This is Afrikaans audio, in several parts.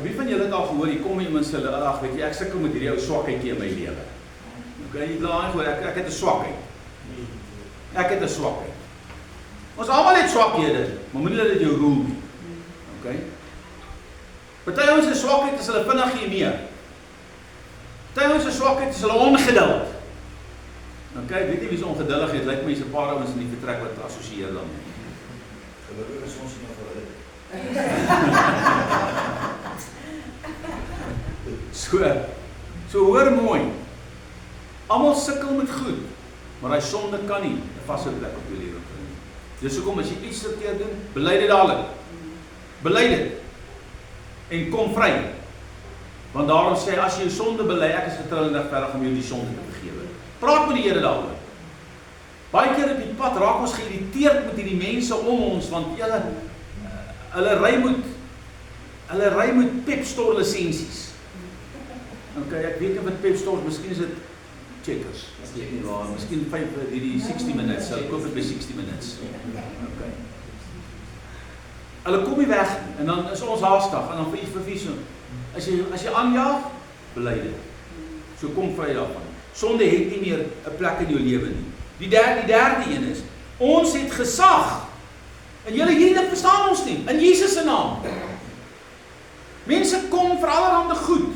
Wie van julle het al gehoor, hier kom iemand sê, ag, weet jy, ek sukkel met hierdie ou swakheidjie in my lewe. Okay, jy laat gehoor, ek het 'n swakheid. Ek het 'n swakheid. Ons almal het swakhede, maar moenie dat dit jou roel nie. Okay? Party ouens se swakheid is hulle vinnig hiermee. Party ouens se swakheid is hulle ongeduld. Okay, weet jy wie se ongeduldig het? Lyk my 'n paar ouens in die vertrek wat assosieer daarmee. Gelukkig is ons nie nog verhulle. So hoor mooi. Almal sukkel met goed, maar hy sonde kan nie 'n vaste plek op jou lewe kry nie. Dis hoekom as jy iets verkeerd doen, bely dit dadelik. Bely dit en kom vry. Want daarom sê as jy jou sonde bely, ek is getrou en regverdig om jou die sonde te vergewe. Praat met die Here daaroor. Baie keer op die pad raak ons geïrriteerd met hierdie mense om ons, want hulle ry met Pep Store lisensies. Okay, ek weet nie wat Pep Store, miskien is dit Checkers. Ek weet nie waar, miskien 5 hierdie 60 minutes, hulle koop dit by 60 minutes. Okay. Hulle kom nie weg nie, en dan is ons haastig, en dan vir so, as jy aanjaag, bely dit. So kom vry daarvan. Sonde het nie meer 'n plek in jou lewe nie. Die derde een is, ons het gesag, en julle hierdie ding verstaan ons nie, in Jesus se naam. Mense kom vir allerhande goed,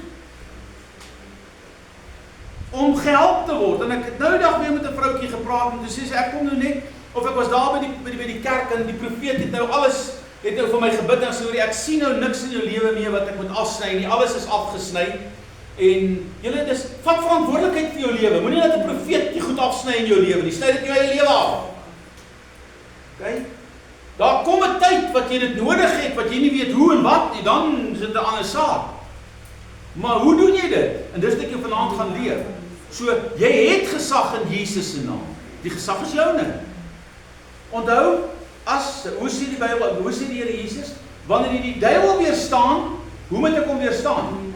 om gehelp te word, en ek het nou die dag weer met 'n vroukie gepraat, en toe sê sy, ek kom nou net, of ek was daar by die kerk, en die profeet het nou alles, het nou vir my gebid, en sê, ek sien nou niks in jou lewe meer, wat ek moet afsny nie, alles is afgesny, en julle, vat verantwoordelikheid vir jou lewe, moenie dat 'n profeet die goed afsny in jou lewe nie, sny dit jou eie lewe af. Okay? Daar kom 'n tyd wat jy dit nodig het, wat jy nie weet hoe en wat nie, dan is dit 'n ander saak. Maar hoe doen jy dit? En dis wat ek jou vanaand gaan leer. So, jy het gesag in Jesus se naam. Die gesag is joune. Onthou, hoe sê die Bybel, hoe sê die Here Jesus? Wanneer jy die duiwel weerstaan, hoe moet ek hom weerstaan?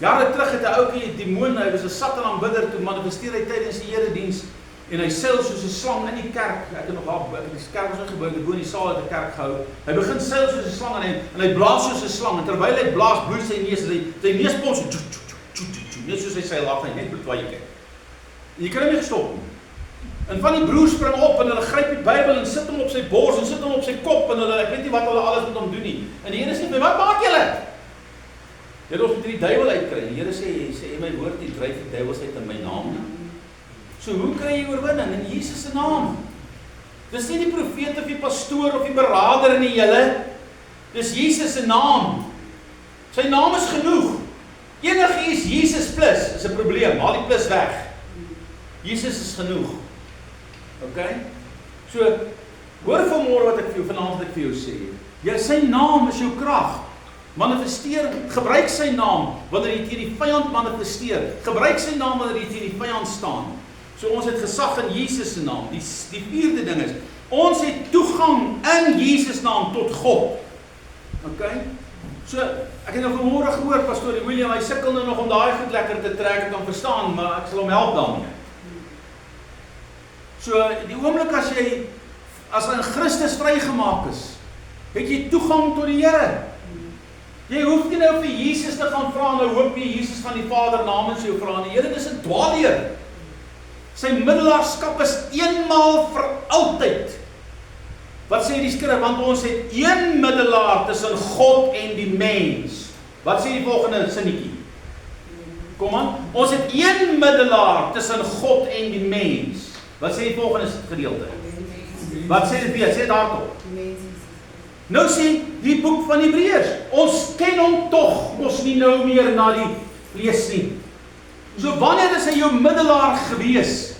Jare terug het 'n ouetjie demoon, hy was 'n Satan-aanbidder, toe manifesteer hy tydens die erediens, en hy seil soos 'n slang in die kerk. Ek het nog al, die kerk was ingebou, ek het bo in die saal het 'n kerk gehou. Hy begin seil soos 'n slang en hy blaas soos 'n slang, en terwyl hy blaas, bloed sy neus, sy neuspons so net soos hy seil af, en net bloed waar jy kyk. En jy kan hom nie gestop nie. En van die broers spring op, en hulle gryp die Bybel, en sit hom op sy bors, en sit hom op sy kop, en hulle, ek weet nie wat hulle alles met hom doen nie. En die Here sê, wat maak julle? Jy ons moet die duiwel uitkry. Die Here sê my woord nie, dryf die duiwels uit in my naam nie. So hoe kry jy oorwinning? In Jesus se naam. Dis nie die profeet of die pastoor of die beraader nie, julle. Dis Jesus se naam. Sy naam is genoeg. Enige iets Jesus plus is 'n probleem. Haal die plus weg. Jesus is genoeg. Okay? So, hoor vanmôre wat ek vir jou vanaand vir jou sê. Sy naam is jou krag. Manifesteer, gebruik sy naam wanneer jy teen die vyand manifesteer. Gebruik sy naam wanneer jy teen die vyand staan. So ons het gesag in Jesus se naam. Die vierde ding is, ons het toegang in Jesus naam tot God. Okay? So, ek het nou vanmôre gehoor, pastoor William, hy sukkel nou nog om daai goed lekker te trek, ek kan verstaan, maar ek sal hom help daarmee. So, die oomblik as hy in Christus vrygemaak is, het jy toegang tot die Here. Jy hoef nie nou vir Jesus te gaan vra, nou hoop jy Jesus gaan die Vader namens jou vra nie. Here, dis 'n dwaalleer. Sy middelaarskap is eenmaal vir altyd. Wat sê die skrif? Want ons het een middelaar tussen God en die mens. Wat sê die volgende sinnetjie? Kom aan. Ons het een middelaar tussen God en die mens. Wat sê die volgende gedeelte? Wat sê dit weer? Sê dit hardop. Nou sê die boek van Hebreërs, ons ken hom tog, ons nie nou meer na die vlees nie. So wanneer is hy jou middelaar gewees?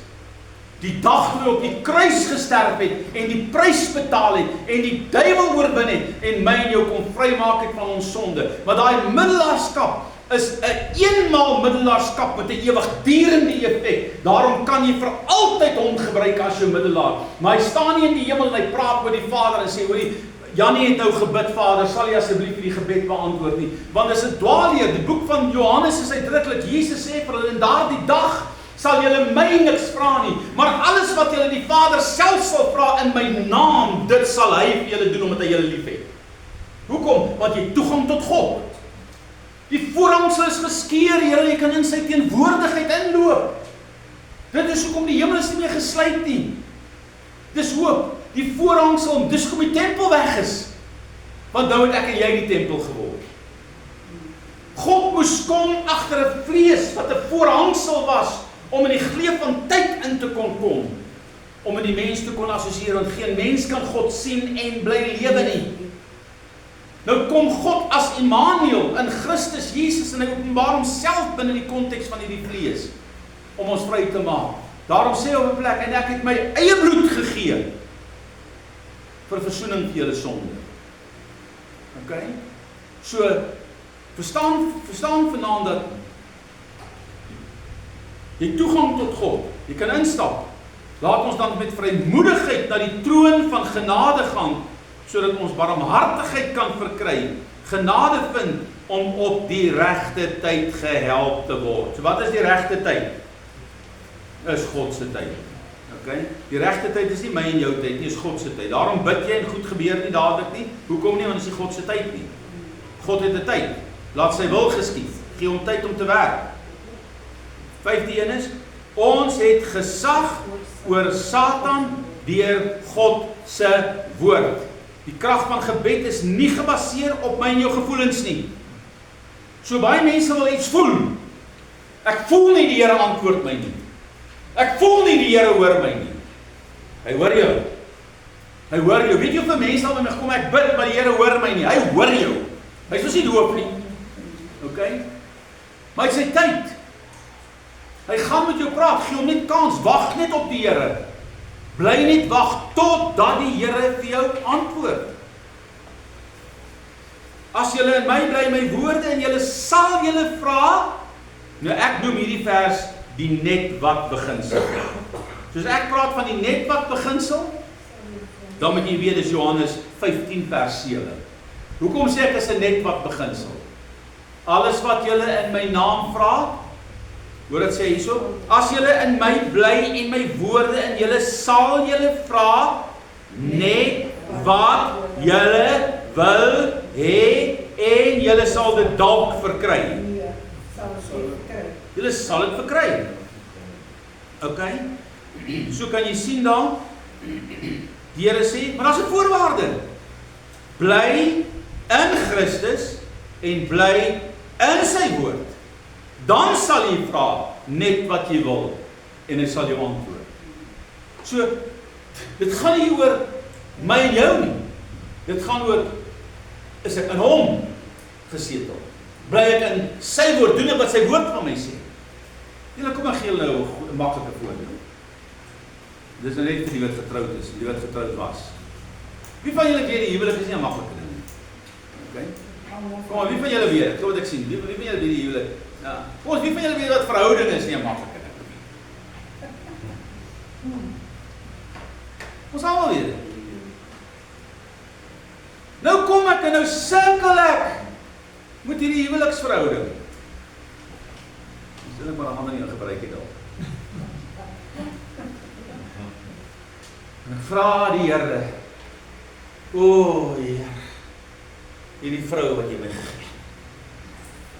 Die dag toe hy op die kruis gesterf het, en die prys betaal het, en die duiwel oorwin het, en my en jou kom vrymaak het van ons sonde. Maar daai middelaarskap is 'n eenmaal middelaarskap met 'n ewigdurende effek. Daarom kan jy vir altyd hom gebruik as jou middelaar. Maar hy staan nie in die hemel en hy praat met die Vader en sê, hoorie, Jannie het nou gebid, Vader, sal jy asseblief hierdie gebed beantwoord nie? Want dis 'n dwaalleer. Die boek van Johannes is uitdruklik. Jesus sê vir hulle, in daardie dag sal julle my niks vra nie, maar alles wat julle die Vader self sal vra in my naam, dit sal hy vir julle doen, omdat hy julle lief het. Hoekom? Want jy het toegang tot God. voorhangsel is geskeur, Here, jy kan in sy teenwoordigheid inloop. Dit is hoekom die hemel is nie meer gesluit nie. Dis hoop, die voorhangsel, dis hoekom die tempel weg is. Want nou het ek en jy die tempel geword. God moes kom agter 'n vlees wat 'n voorhangsel was, om in die gleuf van tyd in te kom, om met die mens te kon assosieer, want geen mens kan God sien en bly lewe nie. Nou kom God as Immanuel in Christus Jesus en hy openbaar homself binne die konteks van hierdie vlees om ons vry te maak. Daarom sê hy op 'n plek, en ek het my eie bloed gegee vir versoening vir julle sonde. OK? So verstaan vanaand dat jy toegang tot God, jy kan instap. Laat ons dan met vrymoedigheid na die troon van genade gaan, sodat ons barmhartigheid kan verkry, genade vind om op die regte tyd gehelp te word. So wat is die regte tyd? Is God se tyd. Okay? Die regte tyd is nie my en jou tyd nie, is God se tyd. Daarom bid jy en goed gebeur nie dadelik nie. Hoekom nie? Want dit is nie God se tyd nie. God het 'n tyd. Laat sy wil geskied. Gee hom tyd om te werk. 5de een is, ons het gesag oor Satan deur God se woord. Die krag van gebed is nie gebaseer op my en jou gevoelens nie. So baie mense wil iets voel. Ek voel nie die Here antwoord my nie. Ek voel nie die Here hoor my nie. Hy hoor jou. Hy hoor jou. Weet jy of 'n mens al by my kom, ek bid, maar die Here hoor my nie. Hy hoor jou. Hy is mos nie doof nie. OK? Maar hy het sy tyd. Hy gaan met jou praat, gee hom net kans, wag net op die Here. Bly net wag totdat die Here vir jou antwoord. As julle in my bly, my woorde, en julle sal julle vra, nou ek noem hierdie vers die net wat beginsel. Soos ek praat van die net wat beginsel, dan moet jy weet, dis Johannes 15 vers 7. Hoekom sê ek is 'n net wat beginsel? Alles wat julle in my naam vra, hoor dit sê hierso, as julle in my bly en my woorde en julle sal julle vra net wat julle wil hê en julle sal dit dalk verkry. Julle sal dit verkry. OK? So kan jy sien dan, die Here sê, maar daar's 'n voorwaarde. Bly in Christus en bly in sy woord. Dan sal jy vra net wat jy wil en hy sal jou antwoord. So, dit gaan nie oor my en jou nie. Dit gaan oor, is ek in hom gesetel? Bly ek in sy woord, doen ek wat sy woord van my sê? Julle kom ek gee julle nou 'n maklike voorbeeld. Dis nou net vir die wat getroud is, die wat getroud was. Wie van julle weet die huwelik is nie 'n maklike ding nie? OK? Kom maar, wie van julle weet? Kom wat ek sien. Wie van julle weet die huwelik? Ja. Ons, wie van julle weet wat verhouding is nie 'n maklike ding nie? Ons almal weet. Nou kom ek en nou sukkel ek met hierdie huweliksverhouding. Stel ek maar 'n ander een gebruik het al. En ek vra die Here, o Heer, hierdie vrou wat jy my gegee.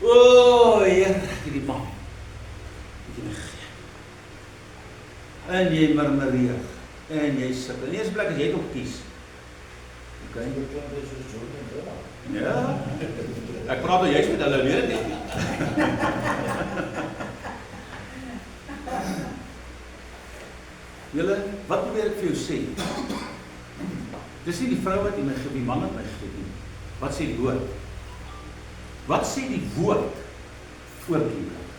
O Heer, hierdie man wat jy my gegee. En jy murmureer en jy sukkel. In die eerste plek as jy dit op kies. OK. Ja. Ek praat nou juist met hulle, weet dit nie. Julle, wat probeer ek vir jou sê? Dis nie die vrou wat jy my gegee, die man wat my gegee nie. Wat sê die woord? Wat sê die woord oor die huwelik?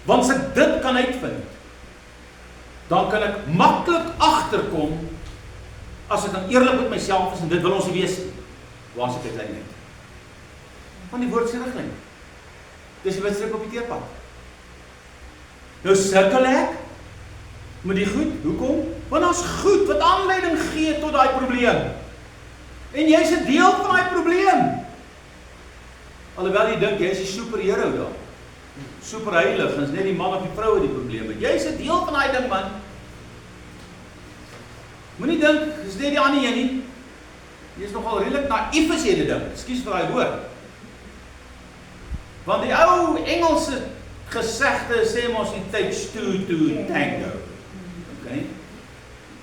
Want as ek dit kan uitvind, dan kan ek maklik agterkom as ek dan eerlik met myself is en dit wil ons nie wees nie. Waar is ek uiteindelik? Want die woord sê riglyn. Dis die wedstryd op die teerpad. Nou sukkel ek met die goed. Hoekom? Want ons goed wat aanleiding gee tot daai probleem. En jy's 'n deel van daai probleem. Alhoewel jy dink jy's die superhero daar. Superheilig, en is net die man of die vrou wat die probleem het. Jy's 'n deel van daai ding, man. Moenie dink, dis net die ander een nie. Jy is nogal redelik naïef as jy dit dink. Ekskuus vir daai woord. Want die ou Engelse gesegde sê mos it takes two to tango. Okay?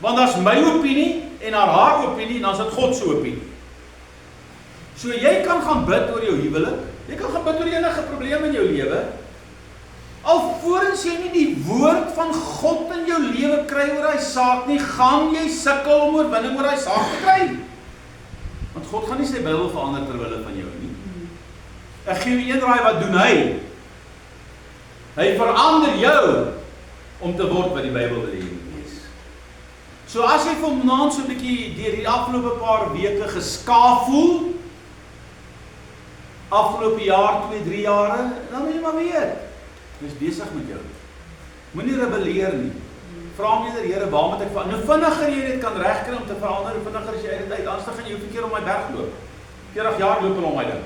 Want as my opinie en haar opinie, dan is dit God se opinie. So jy kan gaan bid oor jou huwelik, jy kan gaan bid oor enige probleem in jou lewe, alvorens jy nie die woord van God in jou lewe kry oor hy saak nie, gaan jy sukkel om oorwinning oor hy saak te kry. Want God gaan nie sy Bybel verander ter wille van jou nie. Ek gee jou een raai, wat doen hy? Hy verander jou om te word wat die Bybel wil hê jy moet wees. So as jy vanaand so 'n bietjie deur die afgelope paar weke geskaaf voel, afgelope jaar, 2-3 jare, dan moet jy maar weet, hy is besig met jou. Moenie rebelleer nie. Vra hom eerder, Here, waar moet ek verander? Nou vinniger jy dit kan regkry om te verander, hoe vinniger as jy dit uit, anders gaan jy hoeveel keer om my berg loop. 40 jaar loop hulle om my ding.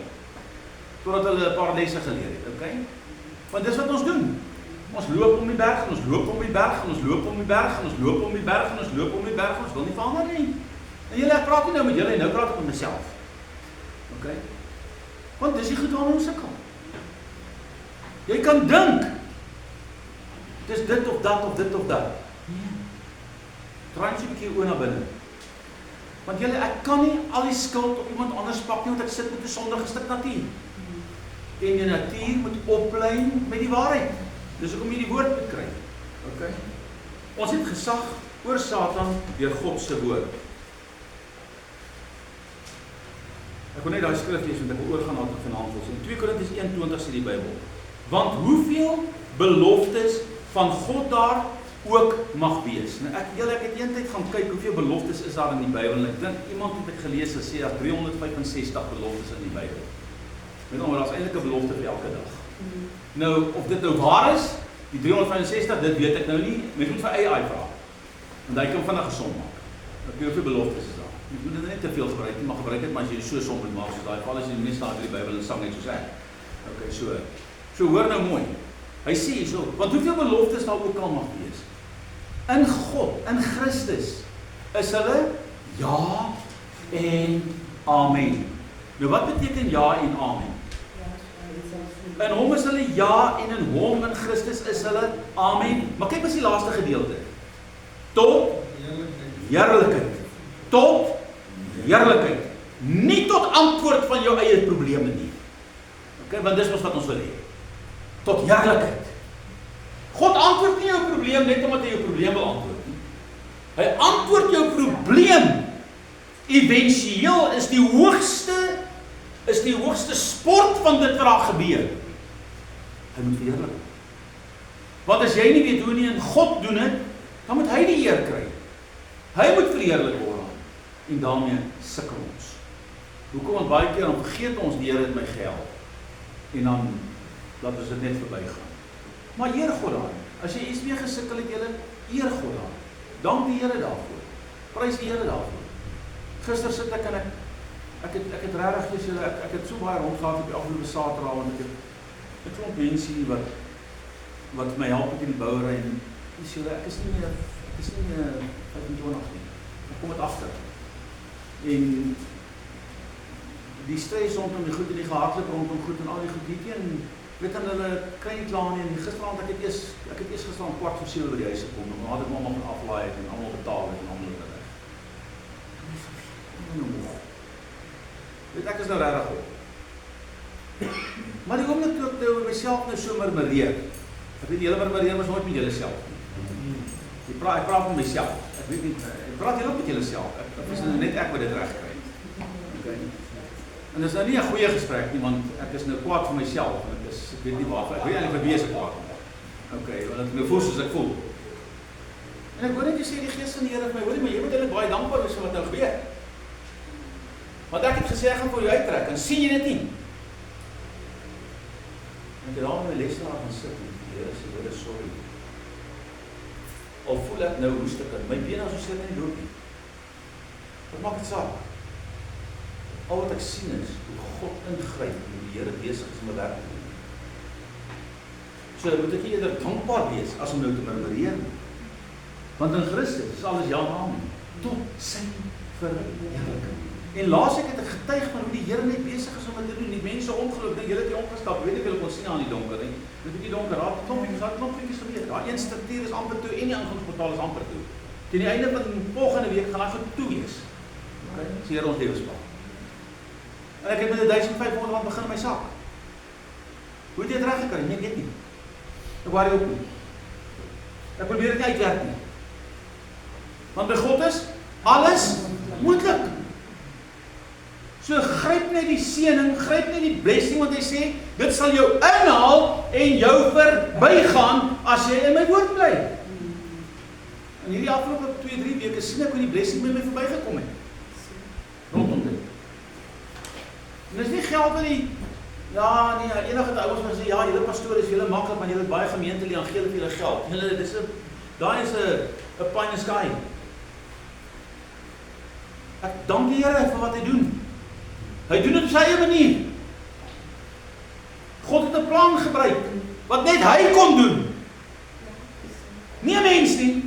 Totdat hulle 'n paar lesse geleer het, okay? Want dis wat ons doen. Ons loop om die berg, en ons loop om die berg, en ons loop om die berg, en ons loop om die berg, en ons loop om die berg, en ons wil nie verander nie. En julle, ek praat nie nou met julle, nou praat ek met myself. Okay? Want dis die goed waarmee ons sukkel. Jy kan dink, dis dit of dat of dit of dat. Nee. Draai net 'n bietjie oor na binne. Want julle, ek kan nie al die skuld op iemand anders pak nie, want ek sit met 'n sondige stuk natuur. En die natuur moet oplei met die waarheid. Dis hoekom jy die woord moet kry. Okay? Ons het gesag oor Satan deur God se woord. Ek wil net daai skrif lees, want ek wil oorgaan na wat vanaand ons. In 2 Korintiërs 1:20 sê die Bybel: want hoeveel beloftes van God daar ook mag wees. Nou ek het eendag gaan kyk hoeveel beloftes is daar in die Bybel, en ek dink iemand het ek gelees gesê daar 365 beloftes in die Bybel. Met ander woorde, daar is eintlik 'n belofte vir elke dag. Nou, of dit nou waar is, die 365, dit weet ek nou nie, mens moet vir AI vra, want hy kan vinnig 'n som maak. Hoeveel beloftes is daar? Jy moet dit net te veel gebruik nie, maar gebruik dit maar as jy so som moet maak, soos daai val as jy nie staan in die Bybel en sang net soos ek. Okay, so hoor nou mooi. Hy sê hierso, want hoeveel beloftes daar ook al mag wees, in God, in Christus, is hulle ja en amen. Nou wat beteken ja en amen? In hom is hulle ja, en in hom, in Christus, is hulle amen. Maar kyk wat is die laaste gedeelte. Tot heerlikheid. Tot heerlikheid. Nie tot antwoord van jou eie probleme nie. Okay, want dis wat ons wil hê. Tot heerlikheid. God antwoord nie jou probleem net omdat hy jou probleem wil antwoord nie. Hy antwoord jou probleem. Eventueel is die hoogste sport van dit wat daar gebeur. Hy moet verheerlik. Want as jy nie weet hoe nie en God doen dit, dan moet hy die eer kry. Hy moet verheerlik word. En daarmee sukkel ons. Hoekom? Want baie keer dan vergeet ons die Here het my gehelp. En dan laat ons dit net verbygaan. Maar eer God daarin. As jy iets mee gesukkel het, julle, eer God daarin. Dank die Here daarvoor. Prys die Here daarvoor. Gister sit ek en ek het regtig julle, ek het so baie rondgegaan op die afgelope Saterdag, want ek het 'n klomp mense wat my help in die bouery, en dis julle, ek is nie meer 25 nie. Ek kom dit agter. En die stres rondom die goed en die gehardloop rondom goed en al die goed hierdie, en weet aan hulle kry nie klaar nie, en gisterand ek het eers gisterand 6:15 by die huis gekom, en had ek maar gaan aflaai het en almal betaal het en almal het reg. Weet ek is nou regtig goed. Maar die oomblik toe ek nou myself nou so murmureer. Ek weet julle murmureer mos nooit met julle self nie. Ek praat met myself. Ek weet nie, ek praat julle met julle self. Ek is net ek wat dit reg kry. Okay. En dit is nou nie 'n goeie gesprek nie, want ek is nou kwaad vir myself en ek weet nie waarvoor. Ek weet eintlik vir wie ek kwaad is. Okay, want ek nou voel soos ek voel. En ek hoor net jy sê die Gees van die Here vir my, hoorie, maar jy moet eintlik baie dankbaar wees vir wat nou gebeur. Want ek het gesê ek gaan vir jou uittrek, en sien jy dit nie? En ek het daar in my lesenaar gaan sit, en die Here sê, Here, sorry. Al voel ek nou hoestekind, my bene so sit in die loop nie. Wat maak dit saak? Al wat ek sien is, hoe God ingryp, en die Here besig is om 'n werk te doen. So moet ek eerder dankbaar wees, as om nou te murmureer. Want in Christus is alles ja en amen, tot sy verheerliking. En laasweek het ek getuig van hoe die Here net besig is om dit te doen. Die mense ongeluk, julle het nie opgestap, weet ek wil kon sien aan die donker nie. Dit het die donker raak, klompies gebeur. Daai een struktuur is amper toe en die ingangsportaal is amper toe. Teen die einde van volgende week gaan hy goed toe wees. Okay, dis hier ons lewenspaal. En ek het met 1500 rand begin in my sak. Hoe het jy dit reg gekry? Nee, ek weet nie. Ek worry ook nie. Ek probeer dit nie uitwerk nie. Want by God is alles moontlik. So gryp net die seëning, gryp net die blessing, want hy sê, dit sal jou inhaal en jou verbygaan as jy in my woord bly. En hierdie afgelope 2-3 weke sien ek hoe die blessing by my verbygekom het. Rondom dit. En dis nie geld wat die, ja nee, enige ouers wat sê, ja, julle pastoor is julle maklik, maar julle het baie gemeente die gee vir julle geld. Julle, daai is 'n pie in the sky. Ek dank die Here vir wat hy doen. Hy doen dit op sy eie manier. God het 'n plan gebruik, wat net hy kon doen. Nie 'n mens nie.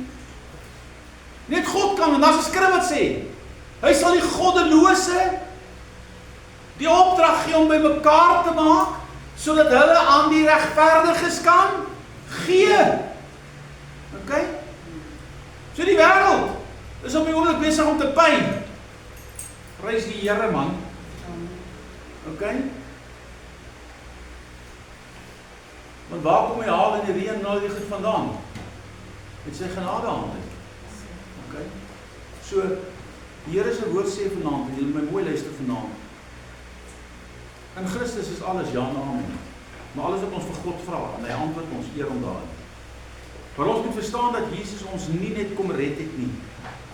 Net God kan, en daar's 'n skrif wat sê, hy sal die goddelose die opdrag gee om by mekaar te maak, sodat hulle aan die regverdiges kan gee. Okay? So die wêreld is op die oomblik besig om te pyn. Prys die Here, man. Okay? Want waar kom die haal en die reën en al die goed vandaan? Met sy genade hand. Okay? So, die Here se woord sê vanaand, en julle my mooi luister vanaand. In Christus is alles ja en amen. Maar alles wat ons vir God vra, en hy antwoord ons eer om daarin. Maar ons moet verstaan dat Jesus ons nie net kom red het nie.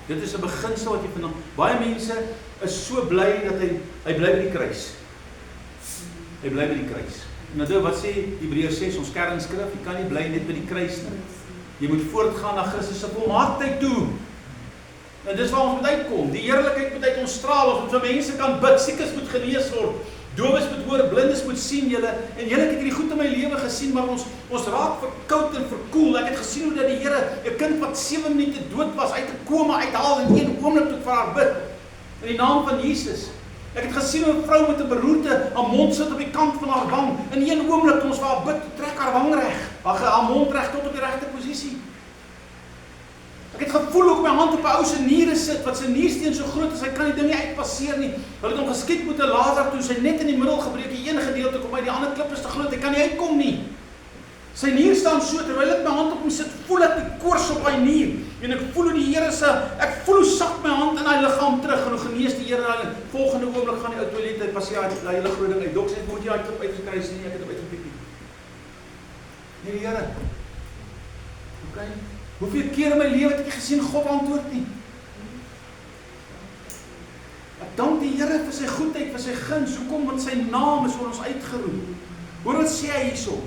Dit is 'n beginsel wat jy vanaand. Baie mense is so bly dat hy bly by die kruis. Hy bly by die kruis. En nou wat sê Hebreërs 6, ons kernskrif, jy kan nie bly net by die kruis nie. Jy moet voortgaan na Christus se volmaaktheid toe. En dis waar ons moet uitkom. Die heerlikheid moet uit ons straal, ons moet vir mense kan bid, siekes moet genees word, dowes moet hoor, blindes moet sien julle. En julle, ek het hierdie goed in my lewe gesien, maar ons raak verkoud en verkoel. Ek het gesien hoe dat die Here 'n kind wat 7 minute dood was, uit 'n koma uithaal en een oomblik tot vir haar bid. In die naam van Jesus. Ek het gesien hoe 'n vrou met 'n beroerte haar mond sit op die kant van haar wang. In een oomblik toe ons vir haar bid, trek haar wang reg, haar mond reg tot op die regte posisie. Ek het gevoel hoe ek my hand op 'n ou se niere sit, wat sy niersteen so groot is, hy kan die ding nie uitpasseer nie. Hulle het hom geskiet met 'n laser toe, sy net in die middel gebreek, die een gedeelte kom uit, die ander klip is te groot, hy kan nie uitkom nie. Sy nier staan so, terwyl ek my hand op hom sit, voel ek die koors op hy nier, en ek voel hoe die Here ek voel hoe sak my hand in hy liggaam terug, en hoe genees die Here, en volgende oomblik gaan die ou toilet, hy passeer hy hele groot ding uit, dok sê, moet jy uit uitgekry sien nie, ek het hom uitgepiek nie. Nee, die Here. Okay. Hoeveel keer in my lewe het ek gesien God antwoord nie? Ek dank die Here vir sy goedheid, vir sy guns. Hoekom? Want sy naam is vir ons uitgeroep. Hoor wat sê hy hierso?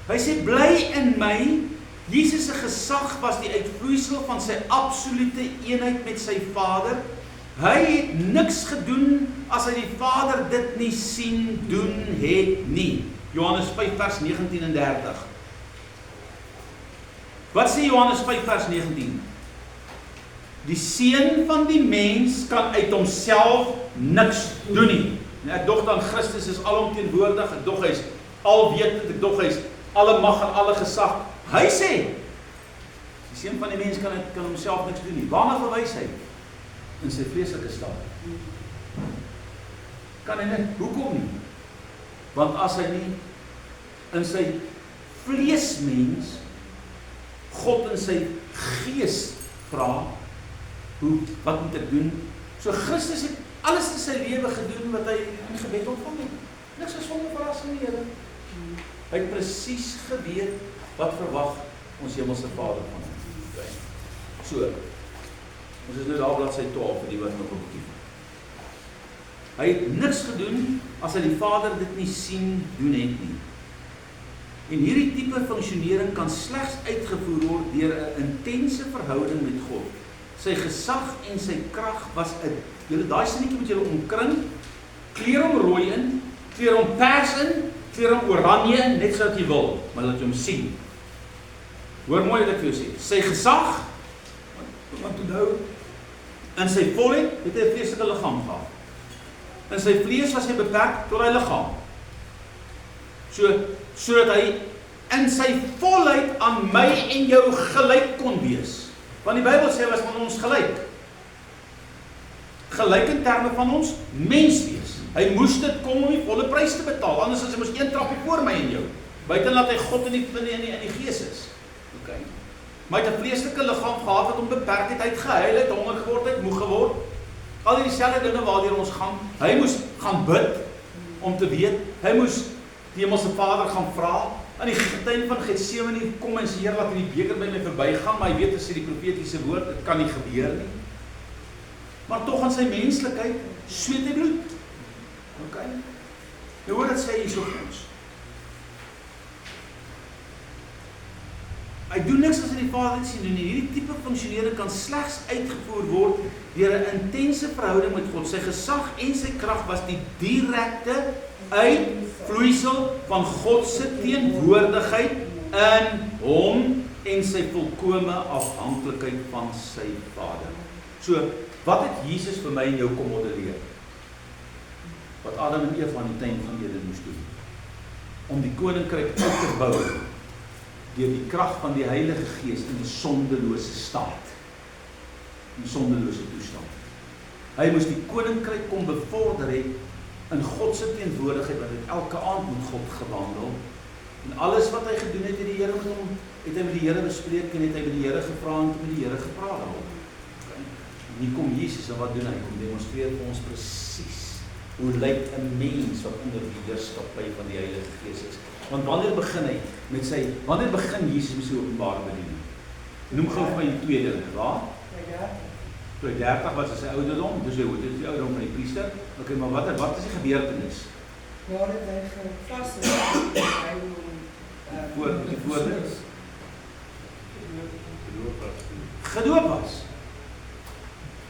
Hy sê, bly in my. Jesus se gesag was die uitvloeisel van sy absolute eenheid met sy Vader. Hy het niks gedoen as hy die Vader dit nie sien doen het nie. Johannes 5 vers 19 en 30. Wat sê Johannes 5 vers 19? Die seun van die mens kan uit homself niks doen nie. En ek dog dan Christus is alomteenwoordig, ek dog hy is alwetend, ek dog hy is alle mag en alle gesag. Hy sê, die seun van die mens kan homself niks doen nie. Waarna verwys hy? In sy vleeslike staat. Kan hy net, hoekom nie? Want as hy nie in sy vleesmens God in sy gees vra, wat moet ek doen? So Christus het alles in sy lewe gedoen wat hy in gebed ontvang het. Niks is sonder verrassing nie, Here. Hy het presies geweet wat verwag ons hemelse Vader van hom. So, ons is nou daar bladsy 12 vir die wat nog op kies. Hy het niks gedoen as hy die Vader dit nie sien doen het nie. En hierdie tipe funksionering kan slegs uitgevoer word deur 'n intense verhouding met God. Sy gesag en sy krag was 'n, julle daai sinnetjie moet julle omkring, kleur hom rooi in, kleur hom pers in, kleur hom oranje in, net soos jy wil, maar laat jy hom sien. Hoor mooi wat ek vir jou sê. Sy gesag, want onthou, in sy volheid het hy 'n vleeslike liggaam gehad. In sy vlees was hy beperk tot hy liggaam. Sodat hy in sy volheid aan my en jou gelyk kon wees. Want die Bybel sê, was van ons gelyk. Gelyk in terme van ons mens wees. Hy moes dit kom om die volle prys te betaal, anders as hy moes een trappie voor my en jou. Buiten laat hy God in die gees is. Okay. Maar hy het 'n vleeslike liggaam gehad wat hom beperk het, hy het gehuil, hy het honger geword, hy het moeg geword. Al die dieselfde dinge waardeur ons gaan. Hy moes gaan bid om te weet, hy moes die Hemelse Vader gaan vra. Aan die tuin van Getsemane kom en sê, Here, laat hierdie beker by my verbygaan, maar hy weet as hy die profetiese woord, dit kan nie gebeur nie. Maar tog in sy menslikheid sweet hy bloed. Okay. Jy hoor dit sê hierso vir ons. Hy doen niks as hy die Vader sien doen nie. Hierdie tipe funksionering kan slegs uitgevoer word deur 'n intense verhouding met God. Sy gesag en sy krag was die direkte uitvloeisel van God se teenwoordigheid in hom en sy volkome afhanklikheid van sy Vader. So, wat het Jesus vir my en jou kom modelleer? Wat Adam en Eva aan die tuin van Eden moes doen. Om die koninkryk uit te bou deur die krag van die Heilige Gees in 'n sondelose staat. In 'n sondelose toestand. Hy moes die koninkryk kom bevorder het in God se teenwoordigheid, want hy elke aand met God gewandel. En alles wat hy gedoen het, het die Here met hom, het hy met die Here bespreek en het hy met die Here gevra en met die Here gepraat daaroor. Okay. En hier kom Jesus en wat doen hy? Kom demonstreer vir ons presies hoe lyk 'n mens wat onder die heerskappy van die Heilige Gees is. Want wanneer begin Jesus met sy openbare bediening? Noem gou vir my die twee dinge, waar? Toe hy 30 was as sy ouderdom, dis die ouderdom van die priester. Okay, maar wat is die gebeurtenis? Ja, dat hy gevas het. Gedoop was.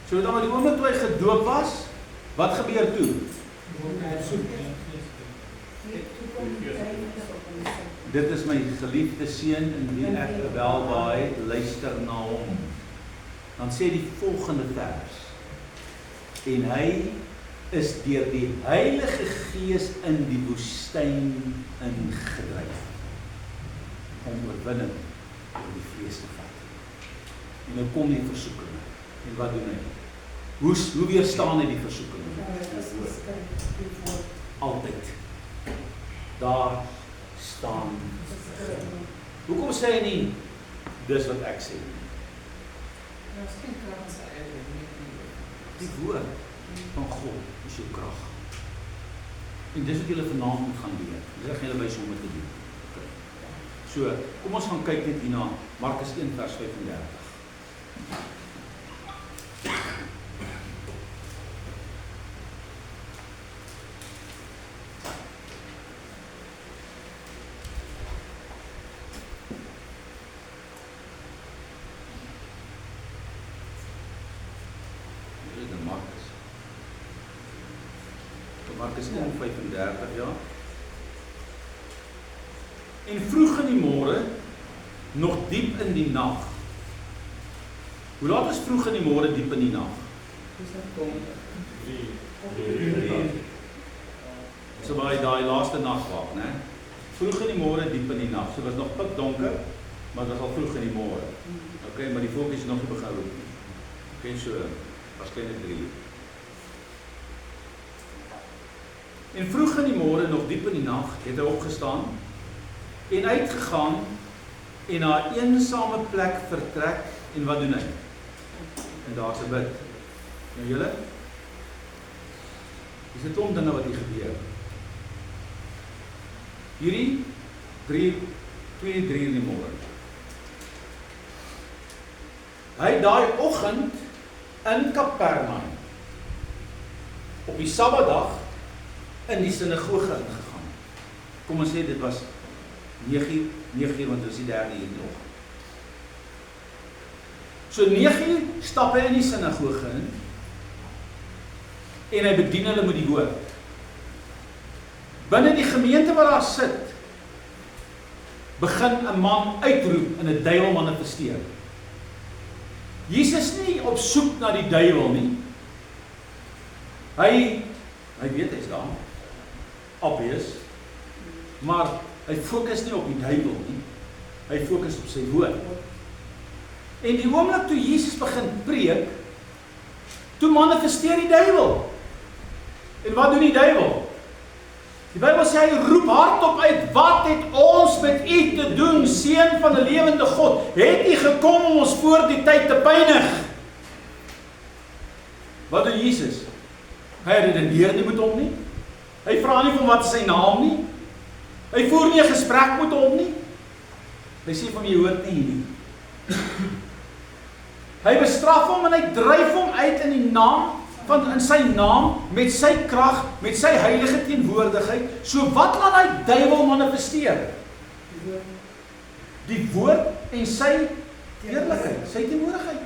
So dan met die oomblik toe hy gedoop was, wat gebeur toe? Dit is my geliefde seun in wie ek welwaai, luister na hom. Dan sê die volgende vers. En hy is deur die Heilige Gees in die woestyn ingedryf om oorwinning oor die vlees te vat. En nou kom die versoeking. En wat doen hy? Hoe weerstaan hy die versoeking? Altyd. Daar staan. Hoekom sê hy nie, dis wat ek sê? Die woord van God is jou krag. En dis wat julle vanaand moet gaan leer. Dis reg julle by so om te doen. Okay. So, kom ons gaan kyk net hierna Markus 1 vers 35. Markus 1:35, ja. En vroeg in die môre, nog diep in die nag. Hoe laat is vroeg in die môre diep in die nag? So baie daai laaste nag waak, né? Vroeg in die môre diep in die nag. So was nog pikdonker, maar dit was al vroeg in die môre. Okay, maar die voeltjies nog nie begin roep nie. Okay, so waarskynlik 3 uur. En vroeg in die môre, nog diep in die nag, het hy opgestaan en uitgegaan en na 'n eensame plek vertrek en wat doen hy? En daar's 'n bid. Nou julle, dis 'n klomp dinge wat hier gebeur. Hierdie 2-3 in die môre. Hy daai oggend in Kapernaum op die Sabbatdag in die sinagoge ingegaan. Kom ons sê dit was 9 uur, want dit is die 3de uur in die oggend. So 9 uur stap hy in die sinagoge in en hy bedien hulle met die woord. Binne die gemeente waar daar sit, begin 'n man uitroep en 'n duiwel manifesteer. Jesus nie op soek na die duiwel nie. Hy Hy weet hy's daar. Obvious. Maar hy fokus nie op die duiwel nie. Hy fokus op sy woord. En die oomblik toe Jesus begin preek, toe manifesteer die duiwel. En wat doen die duiwel? Die Bybel sê hy roep hardop uit, wat het ons met u te doen, seun van 'n lewende God? Het u gekom om ons voor die tyd te pynig? Wat doen Jesus? Hy redeneer nie met hom nie. Hy vra nie van wat is sy naam nie. Hy voer nie 'n gesprek met hom nie. Hy sê van jy hoort nie hierdie. Hy bestraf hom en hy dryf hom uit in die naam in sy naam, met sy krag, met sy heilige teenwoordigheid. So wat laat hy duiwel manifesteer? Die woord en sy heerlikheid, sy teenwoordigheid.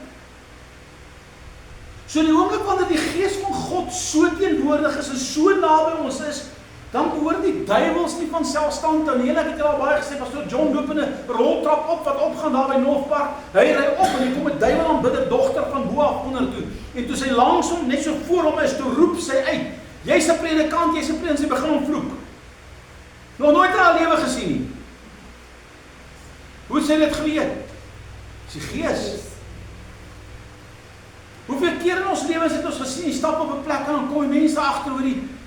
So die oomblik wanneer die Gees van God so teenwoordig is en so naby ons is, dan behoort die duiwels nie van selfstand te hou nie. Ek het al baie gesê, Pastor John loop in 'n roltrap op wat opgaan daar by Northpark. Hy ry op en hier kom 'n duiwel aanbidder dogter van bo af onder toe. En toe sy langs hom net so voor hom is, toe roep sy uit: "Jy's 'n predikant, jy's 'n predikant." Sy begin hom vloek. Nog nooit in haar lewe gesien nie. Hoe sê dit geweet? Dis die Gees. Hoeveel keer in ons lewens het ons gesien, jy stap op 'n plek en dan kom die mense agter oor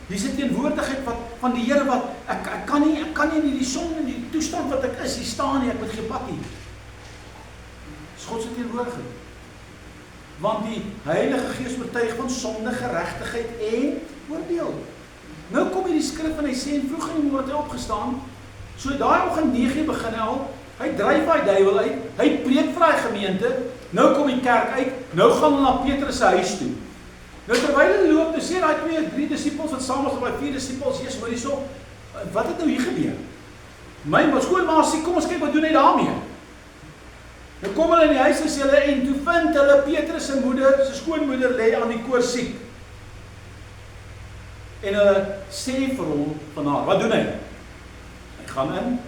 die se teenwoordigheid van die Here wat ek kan nie in die son en die toestand wat ek is, hier staan nie, ek moet geen pad nie. Dis God se teenwoordigheid. Want die Heilige Gees oortuig van sonde, geregtigheid en oordeel. Nou kom hierdie skrif en hy sê en vroeg in die môre het hy opgestaan. So daai oggend 9 begin hy al. Hy dryf daai duiwel uit. Hy preek vir daai gemeente. Nou kom die kerk uit. Nou gaan hulle na Petrus se huis toe. Nou terwyl hulle loop, dan sê daai 3 disippels wat saam was met daai 4 disippels, Jesus, hoor hierso, wat het nou hier gebeur? My skoonma sê, kom ons kyk wat doen hy daarmee. Nou kom hulle in die huis en sê hulle, en toe vind hulle Petrus se moeder, sy skoonmoeder lê aan die koor siek. En hulle sê vir hom van haar, wat doen hy? Hy gaan in,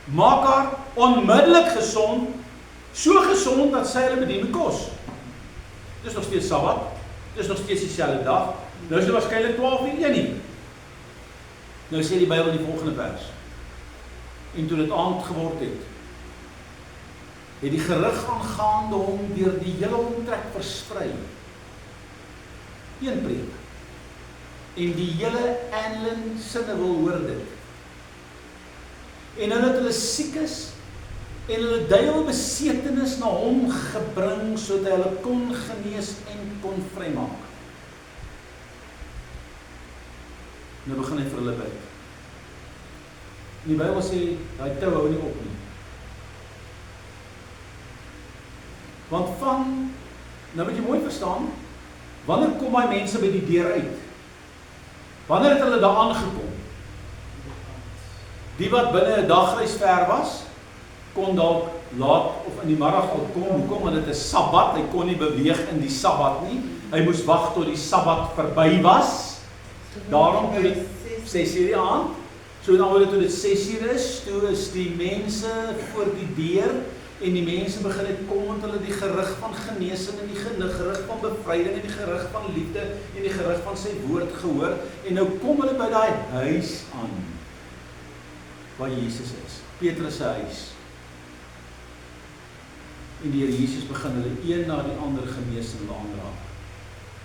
maak haar onmiddellik gesond, so gesond dat sy hulle bedien met kos. Dis nog steeds Sabbat, dis nog steeds dieselfde dag, nou is dit waarskynlik 12:01 nie. Nou sê die Bybel in die volgende vers, en toe dit aand geword het die gerug aangaande hom deur die hele omtrek versprei. Een preek. En die hele Anlin sinne wil hoor dit. En hulle het hulle siekes en hulle duiwelbesetenis na hom gebring, sodat hy hulle kon genees en kon vrymaak. Nou begin hy vir hulle bid. Die Bybel sê, hy tou hou nie op nie. Want nou moet jy mooi verstaan, wanneer kom hy mense by die deur uit? Wanneer het hulle daar aangekom? Die wat binne 'n dagreis ver was, kon dalk laat of in die middag al kom. Hoekom? Want dit is Sabbat, hy kon nie beweeg in die Sabbat nie. Hy moes wag tot die Sabbat verby was. Daarom toe dit 6:00 die aand, so dan word dit toe dit 6:00 is, toe is die mense voor die deur, en die mense begin het kom, want hulle die gerug van genesing, en die gerug van bevryding, en die gerug van liefde, en die gerug van sy woord gehoor, en nou kom hulle by daai huis aan, waar Jesus is, Petrus se huis. En die Here Jesus begin hulle een na die ander genees en aanraak.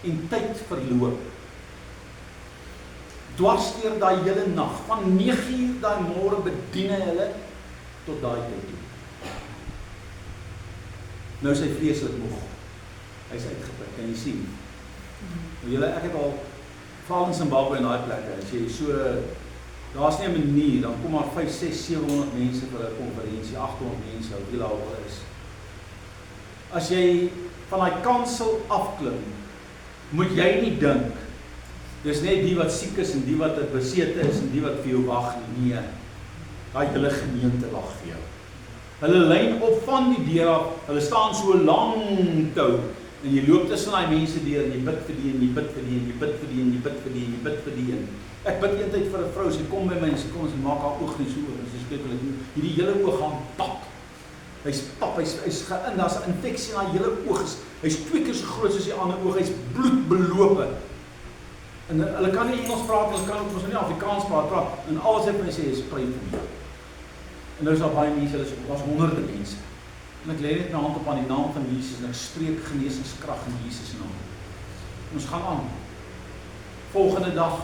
En tyd verloop. Dwars deur daai hele nag, van 9:00 daai môre bedien hulle tot daai tyd toe. Nou is hy vreeslik moeg. Hy is uitgeput, kan jy sien. Nou julle, ek het al veral in Zimbabwe in daai plekke, as jy so, daar's nie 'n manier, dan kom maar 5, 6, 700 mense vir 'n konferensie, 800 mense, hoe laat hulle is. As jy van daai kansel afklim, moet jy nie dink, dis net die wat siek is en die wat besete is en die wat vir jou wag nie. Nee, daai hele gemeente wag vir jou. Hulle lyn op van die deur af, hulle staan so lang tou, en jy loop tussen daai mense deur, en jy bid vir die, en jy bid vir die, en jy bid vir die, en jy bid vir die, en jy bid vir die, en ek bid eendag vir 'n vrou, sy kom by my, en sy kom, en sy maak haar oog nie so oop, en sy sê, hierdie hele oog gaan pap, hy's geïn, daar's 'n infeksie in haar hele oog, hy's 2 keer so groot soos die ander oog, hy's bloedbelope, En hulle kan nie Engels praat, hulle kan ook mos nie Afrikaans praat, en alles wat my sê is pray for me. En nou is daar baie mense, was honderde mense. En ek lê net my hand op aan die naam van Jesus en ek spreek genesingskrag in Jesus naam. En ons gaan aan. Volgende dag,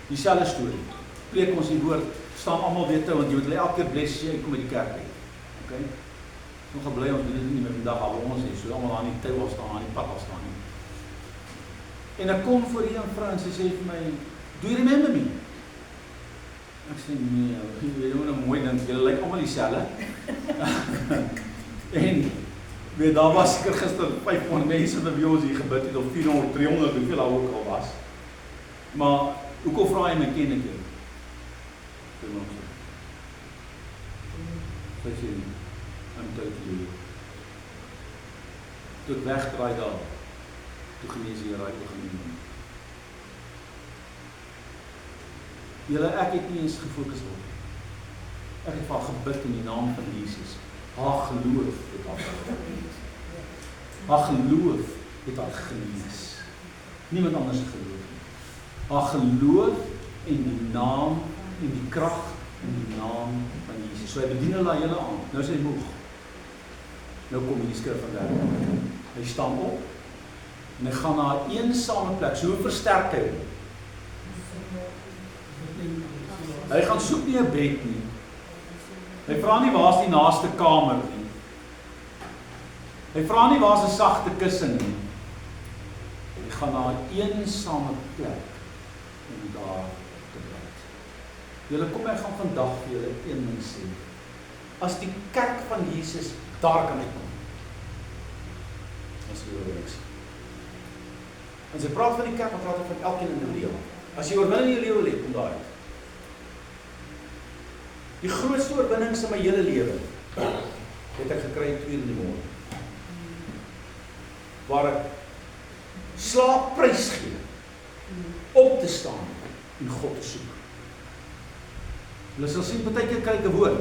dieselfde storie. Preek ons die woord, staan almal weer toe, want jy moet hulle elke keer bless as jy kom by die kerk uit. Okay? Ons gaan bly, ons doen dit nie meer vandag al ons nie, so almal aan die touw staan, aan die pad staan nie. En ek kom voor die vrou en sy sê vir my, do you remember me? Ek sê, nee, jy moet nou mooi dink, julle lyk almal dieselfde. En, weet, daar was seker gister 500 mense wat by ons hier gebid het, of 400, 300, hoeveel daar ook al was. Maar, hoekom vra jy my ken ek jou? Sy sê, I'm totally. Toe ek wegdraai daar, toe genees hier raai begin. Julle, ek het nie eens gefokus op. Ek het van gebid in die naam van Jesus. Haar geloof het haar genees. Haar geloof het haar genees. Niemand anders geloof nie. Haar geloof in die naam en die krag in die naam van Jesus. So hy bedien hulle hele aan. Nou is hy moeg. Nou kom die skrif van werk. Hy staan op en hy gaan na 'n eensame plek. So hoe versterk hy? Hy gaan soek nie 'n bed nie. Hy vra nie waar is die naaste kamer nie. Hy vra nie waar is 'n sagte kussing nie. Hy gaan na 'n eensame plek om daar te bly. Julle kom, ek gaan vandag vir julle een ding sê. As die kerk van Jesus daar kan uitkom, as jy oorwinning sien. As jy praat van die kerk, dan praat ek van elkeen in die lewe. As jy oorwinning in jou lewe lê, kom daar uit. Die grootste oorwinnings in my hele lewe het ek gekry 2 in die môre. Waar ek slaap prys gee, op te staan en God te soek. Hulle sal sien, partykeer kry ek 'n woord.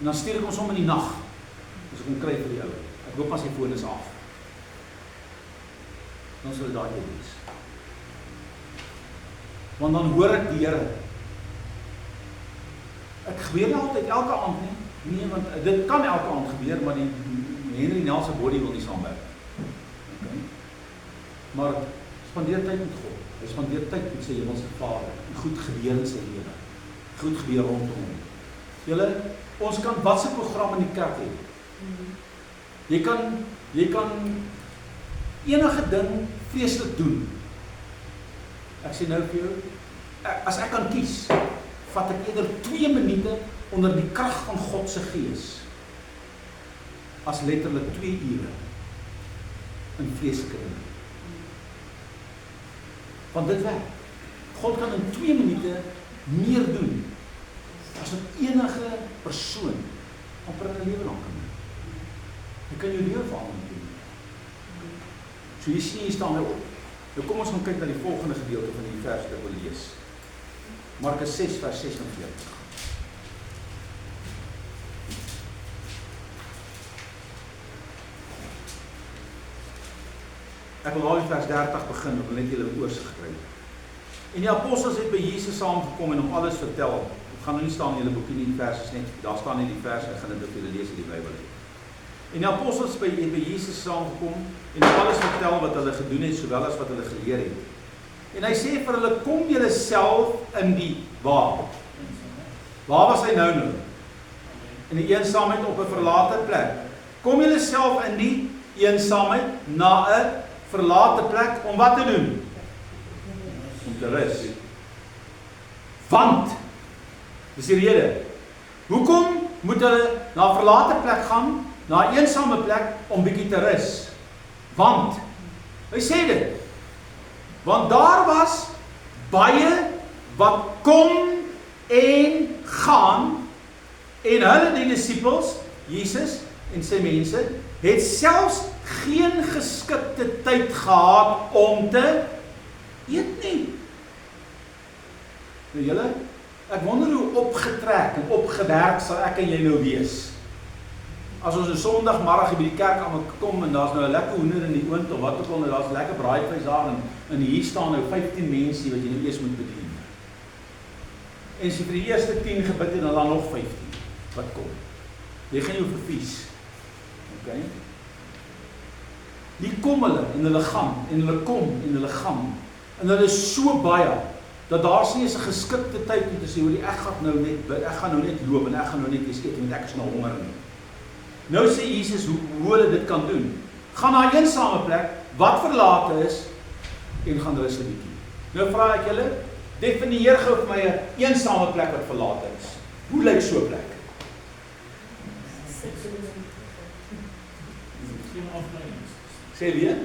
En dan stuur ek ons om in die nag. As ek hom kry vir die ou. Ek hoop maar sy foon is af. Dan sal dit daai wees. Want dan hoor ek die Here. Ek gebeur nie altyd elke aand nie. Nee, want dit kan elke aand gebeur, maar die Henry Nel se body wil nie saamwerk. Okay. Maar spandeer tyd met God. Hy spandeer tyd met sy hemelse Vader. En goed gebeur in sy lewe. Goed gebeur rondom hom. Julle, ons kan wat se program in die kerk hê. Jy kan enige ding vreeslik doen. Ek sê nou vir jou, as ek kan kies, vat ek eerder 2 minute onder die krag van God se gees, as letterlik 2 ure in vreeslike dinge. Want dit werk. God kan in 2 minute meer doen, as wat enige persoon amper in 'n lewe lang kan doen. Jy kan jou lewe verander doen. So jy sien, hier staan nou op. Nou kom ons gaan kyk na die volgende gedeelte van die vers wat ek wil lees. Markus 6 vers 46. Ek wil al die vers 30 begin, ek wil net julle 'n oorsig kry. En die apostels het by Jesus saamgekom en hom alles vertel. Ek gaan nou nie staan in julle boekie nie, die vers is net, daar staan nie die vers, ek gaan dit vir julle lees in die Bybel. En die apostels het by Jesus saamgekom en alles vertel wat hulle gedoen het, sowel as wat hulle geleer het. En hy sê vir hulle, kom julle self in die waar? Waar was hy nou? In die eensaamheid op 'n verlate plek. Kom julle self in die eensaamheid na 'n verlate plek om wat te doen? Om te rus. Want, dis die rede. Hoekom moet hulle na 'n verlate plek gaan, na 'n eensame plek om bietjie te rus? Want, hy sê dit, want daar was baie wat kom en gaan, en hulle die disippels, Jesus en sy mense, het selfs geen geskikte tyd gehad om te eet nie. Nou julle, ek wonder hoe opgetrek en opgewerk sal ek en jy nou wees, as ons 'n Sondagmiddag by die kerk almal kom en daar's nou 'n lekker hoender in die oond of wat ook al, en daar's lekker braaivleis daar en hier staan nou 15 mense wat jy nou eers moet bedien. En as jy vir die eerste 10 gebid het, dan nog 15 wat kom. Jy gaan jou vervies. Okay? Die kom hulle en hulle gaan en hulle kom en hulle gaan. En hulle is so baie dat daar's nie eens 'n geskikte tyd om te sê, hoor, ek gaan nou net loop en ek gaan nou net iets eet want ek is nou honger nie. Nou sê Jesus hoe hulle dit kan doen. Gaan na 'n eensame plek wat verlate is en gaan rus 'n bietjie. Nou vra ek julle, definieer gou vir my 'n eensame plek wat verlate is. Hoe lyk so 'n plek? Geen afleiding. Sê weer?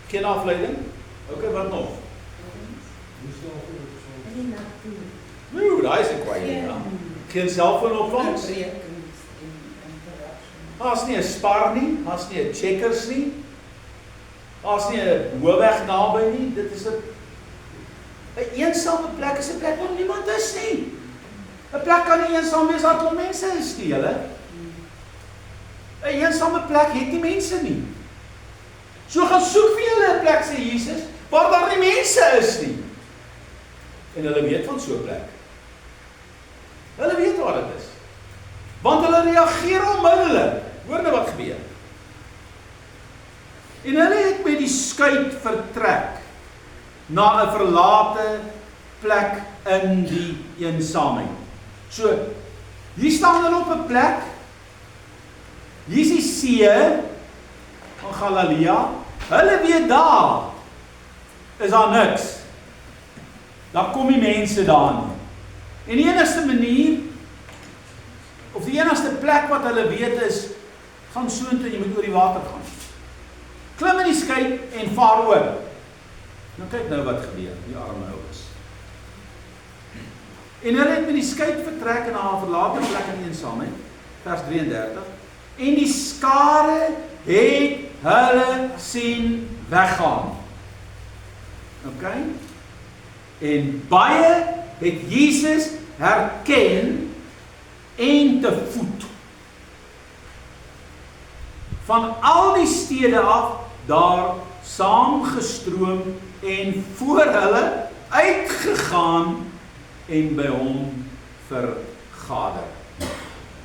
Geen afleiding? Okay, wat nog? Nou, daai is 'n kwaai. Geen selfoonopvangs. Daar's nie 'n Spar nie, daar's nie 'n Checkers nie. Daar's nie 'n hoofweg naby nie. Dit is 'n eensame plek, is 'n plek waar niemand is nie. 'n Plek kan nie eensaam wees waar al mense is nie, julle. 'n Eensame plek het nie mense nie. So gaan soek vir julle 'n plek, sê Jesus, waar daar nie mense is nie. En hulle weet van so 'n plek. Hulle weet waar dit is. Want hulle reageer onmiddellik. Hoor nou wat gebeur. En hulle het met die skuit vertrek na 'n verlate plek in die eensaamheid. So, hier staan hulle op 'n plek. Hier is die see van Galilea. Hulle weet daar is daar niks. Daar kom die mense daar nie. En die enigste manier, of die enigste plek wat hulle weet is, gaan soontoe, jy moet oor die water gaan. Klim in die skei en vaar oor. Nou kyk nou wat gebeur, die arme ouens. En hulle het met die skei vertrek na 'n verlate plek in eensaamheid, vers 33, en die skare het hulle sien weggaan. Okay? En baie het Jesus herken en te voet. Van al die stede af daar saamgestroom en voor hulle uitgegaan en by hom vergader.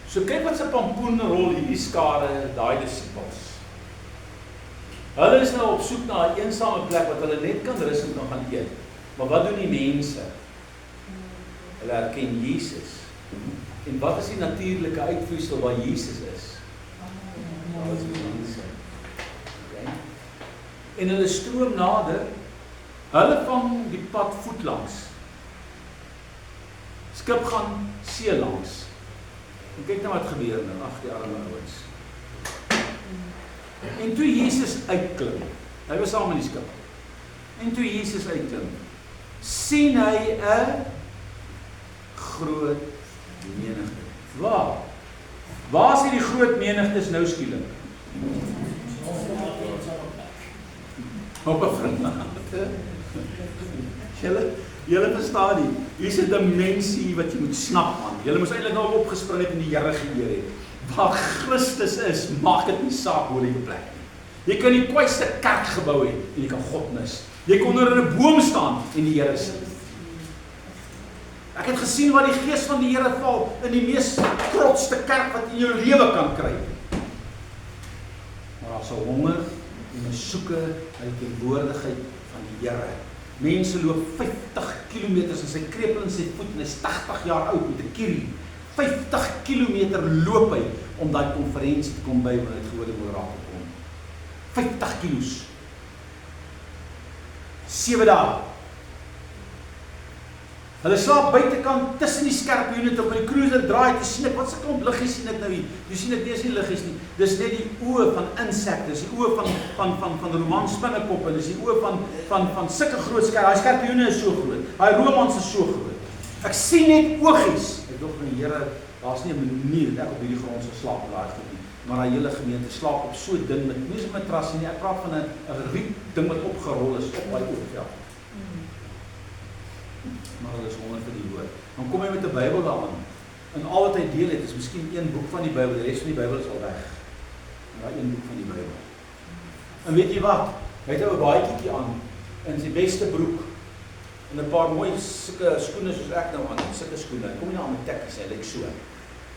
So kyk wat se pampoenrol hierdie skare, daai disippels. Hulle is nou op soek na 'n eensame plek wat hulle net kan rus en kan gaan eet. Maar wat doen die mense? Hulle herken Jesus. En wat is die natuurlike uitvloeisel waar Jesus is? Daar is die mense. Okay. En hulle stroom nader. Hulle vang die pad voetlangs. Skip gaan see langs. En kyk nou wat gebeur nou, ag die arme ouens. En toe Jesus uitklim, hy was saam in die skip. En toe Jesus uitklim, sien hy 'n groot menigte. Waar? Waar is die groot menigtes nou skielik? Op 'n verlate. Julle verstaan nie. Hier is 'n dimensie wat jy moet snap, man. Julle moes eintlik nou opgespring het en die Here geëer het. Waar Christus is, maak dit nie saak hoe die plek nie. Jy kan die kwaaiste kerk gebou het en jy kan God mis. Jy kon onder 'n boom staan en die Here sien. Ek het gesien wat die gees van die Here val in die mees trotste kerk wat in jou lewe kan kry. Maar daar's 'n honger en 'n soeke na die teenwoordigheid van die Here. Mense loop 50 kilometers in sy krepel in sy voet en hy's 80 jaar oud met 'n kierie. 50 kilometer loop hy om daai konferensie te kom by waar hy gehoor het oor raak kom. 50 kilos. 7 dae. Hulle slaap buitekant tussen die skorpioene op by die cruiser draai te sien ek wat se klomp liggies sien ek nou hier. Jy sien ek nie liggies nie. Dis net die oë van insekte, dis die oë van roman spinnekoppe, dis die oë van sulke groot skerp. Daai skorpioene is so groot. Daai romans is so groot. Ek sien net oogies. Ek dink van die Here, daar's nie 'n manier dat ek op hierdie grond sou slaap op daai goed nie. Maar daai hele gemeente slaap op so dun met nie so 'n matrasie nie. Ek praat van 'n riet ding wat opgerol is op daai oorveld. Maar hulle is honger vir die woord. Dan kom hy met 'n Bybel daaraan. En al wat hy deel het is miskien een boek van die Bybel, die res van die Bybel is al weg. daai een boek van die Bybel. En weet jy wat? Hy het 'n baadjie aan in sy beste broek en 'n paar mooi sulke skoene soos ek nou aan, sulke skoene. Hy kom nie aan met tekkies, hy lyk so.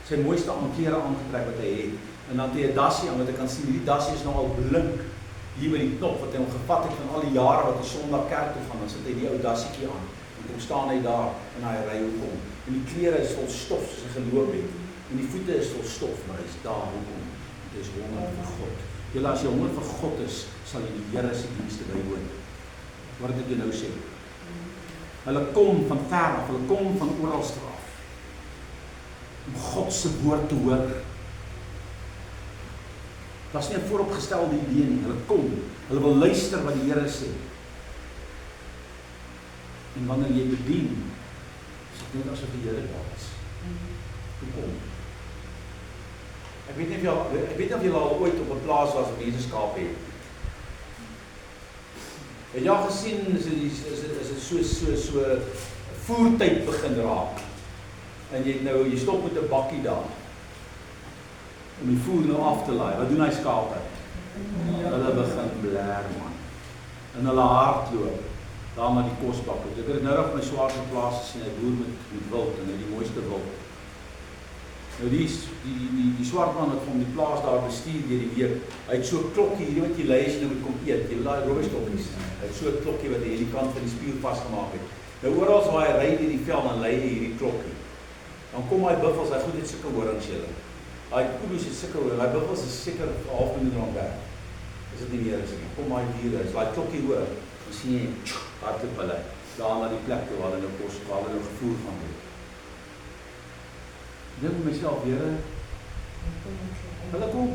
Sy mooiste klere aangetrek wat hy het. En dan het hy 'n dassie aan wat ek kan sien. Hierdie dassie is nou al blink hier by die knop wat hy hom gevat het van al die jare wat hy Sondag kerk toe gaan. Dan sit hy die ou dassietjie aan. En kom staan hy daar in daai ry hoekom. En die klere is vol stof soos hy geloop het. En die voete is vol stof, maar hy's daar hoekom. Dit is honger vir God. Julle as jy honger vir God is, sal jy die Here se dienste bywoon. Wat ek jou nou sê. Hulle kom van ver af, hulle kom van oral af. Om God se woord te hoor. Dat is nie 'n vooropgestelde idee nie. Hulle kom, hulle wil luister wat die Here sê. En wanneer jy bedien, is dit net asof die Here daar is. Kom. Ek weet nie of jy al ooit op 'n plaas was waar mense skape het. Het jy al gesien is dit so voertyd begin raak. En jy stop met 'n bakkie daar om die voer nou af te laai. Wat doen hy skape? Hulle begin blaar man. En hulle hardloop daar na die kosbak. Ek het nou op my swaarste plaas gesien, hy boer met wild en hy die mooiste wild. Nou die swart man wat van die plaas daar bestuur deur die week, hy het so 'n klokkie, hierdie wat jy lei as jy nou moet kom eet, jy laai rooistokkies. Hy het so 'n klokkie wat hy hierdie kant van die spieël vasgemaak het. Nou oral waar hy ry deur die veld, dan lei hy hierdie klokkie. Dan kom hy buffels, hy goed het sulke horings julle. Hy kudu's het sulke horings, hy buffels is seker 'n half minuut rond weg. Is dit nie meer as nie. Kom hy diere, as daai klokkie hoor, dan sien jy, hardloop hulle daar na die plek toe waar hulle nou kos, waar hulle nou gevoer gaan word. Ek dink myself, Here, hulle kom.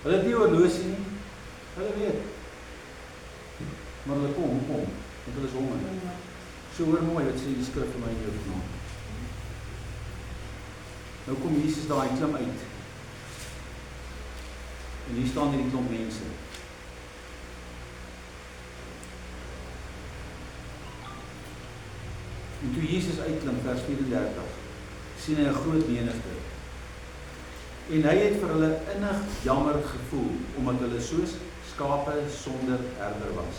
Hulle het nie oorlosie nie, hulle weet. Maar hulle kom, want hulle is honger. So hoor mooi, wat sê die skrif vir my en jou vanaand. Nou kom Jesus daar, hy klim uit. En hier staan hierdie klomp mense. En toe Jesus uitklim, vers 34, sien hy 'n groot menigte. En hy het vir hulle innig jammer gevoel, omdat hulle soos skape sonder herder was.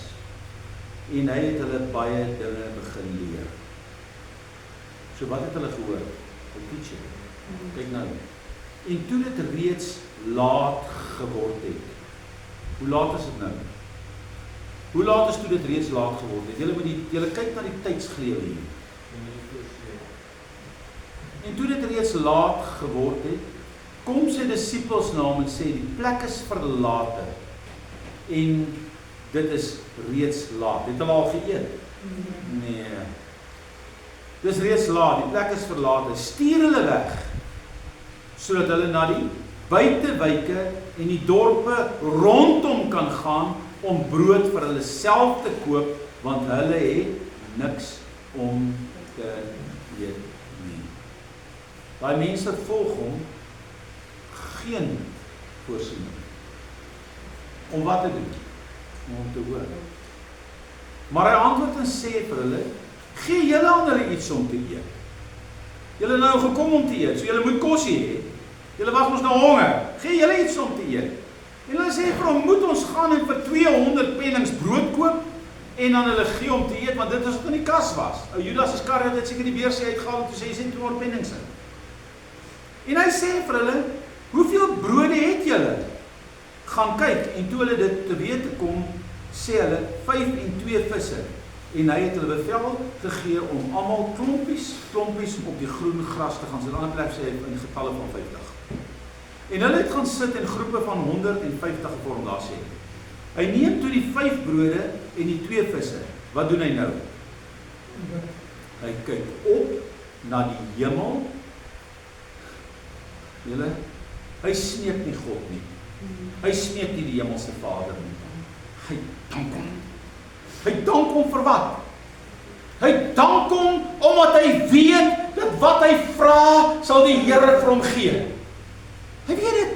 En hy het hulle baie dinge begin leer. So wat het hulle gehoor? Die teaching. Kyk nou. En toe dit reeds laat geword het. Hoe laat is dit nou? Hoe laat is toe dit reeds laat geword het? Julle kyk na die tydsglewe hier. En toe dit reeds laat geword het, kom sy disippels na hom en sê, die plek is verlate en dit is reeds laat. Het hulle al geëet? Nee. Dit is reeds laat, die plek is verlate. Stuur hulle weg, sodat hulle na die buitewyke en die dorpe rondom kan gaan om brood vir hulle self te koop, want hulle het niks om te eet nie. Daai mense volg hom, geen voorsiening. Om wat te doen? Om te hoor. Maar hy antwoord en sê vir hulle, gee julle aan hulle iets om te eet. Julle nou gekom om te eet, so julle moet kosie hê. Julle was ons nou honger, gee julle iets om te eet. En hulle sê vir hom, moet ons gaan en vir 200 pennings brood koop, en dan hulle gee om te eet, want dit is wat in die kas was. Ou Judas Iskariot het seker die beursie uitgehaal, en toe sê hy sê 200 pennings in. En hy sê vir hulle, hoeveel brode het julle? Gaan kyk, en toe hulle dit te wete kom, sê hulle, 5 en 2 visse. En hy het hulle bevel gegee om almal klompies op die groen gras te gaan. So dan plek sê hy in getalle van 50. En hulle het gaan sit in groepe van 150 gevorm, daar sê hy. Hy neem toe die 5 brode en die 2 visse. Wat doen hy nou? Hy kyk op na die hemel. Julle, hy smeek nie God nie. Hy smeek nie die hemelse Vader nie. Hy dank hom. Hy dank hom vir wat? Hy dank hom omdat hy weet dat wat hy vra, sal die Here vir hom gee. Hy weet dit.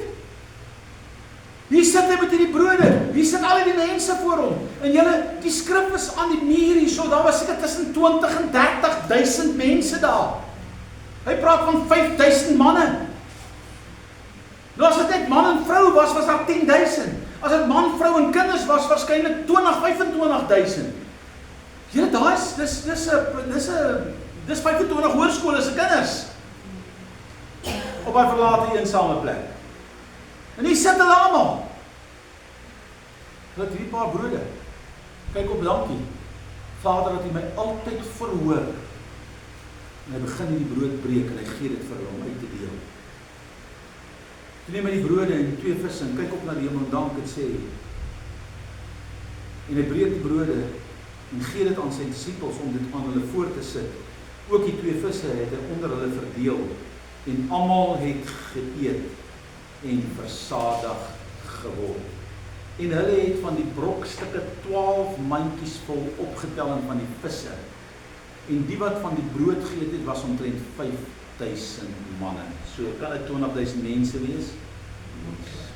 Hier sit hy met hierdie brode, hier sit al die mense voor hom. En julle, die skrif is aan die muur hier so, daar was seker tussen 20 en 30.000 mense daar. Hy praat van 5.000 manne. Nou as dit net man en vrou was daar 10.000. As dit man, vrou en kinders was, waarskynlik 25.000. Julle, dis 25 hoërskole se kinders. Op hy verlate eensame plek. En hier sit hulle almal. Hulle het 3 paar brode. Kyk op dankie. Vader, dat U my altyd verhoor. En hy begin die brood breek en hy gee dit vir hulle om uit te deel. Toe neem hy die brode en 2 visse en kyk op na die hemel en dank het sê. En hy breek die brode en gee dit aan sy disippels om dit aan hulle voor te sit. Ook die 2 visse het hy onder hulle verdeel en almal het geëet en versadig geword. En hulle het van die brokstukke 12 mandjies vol opgetel en van die visse. En die wat van die brood geëet het was omtrent 5.000 manne. So kan dit 20.000 mense wees?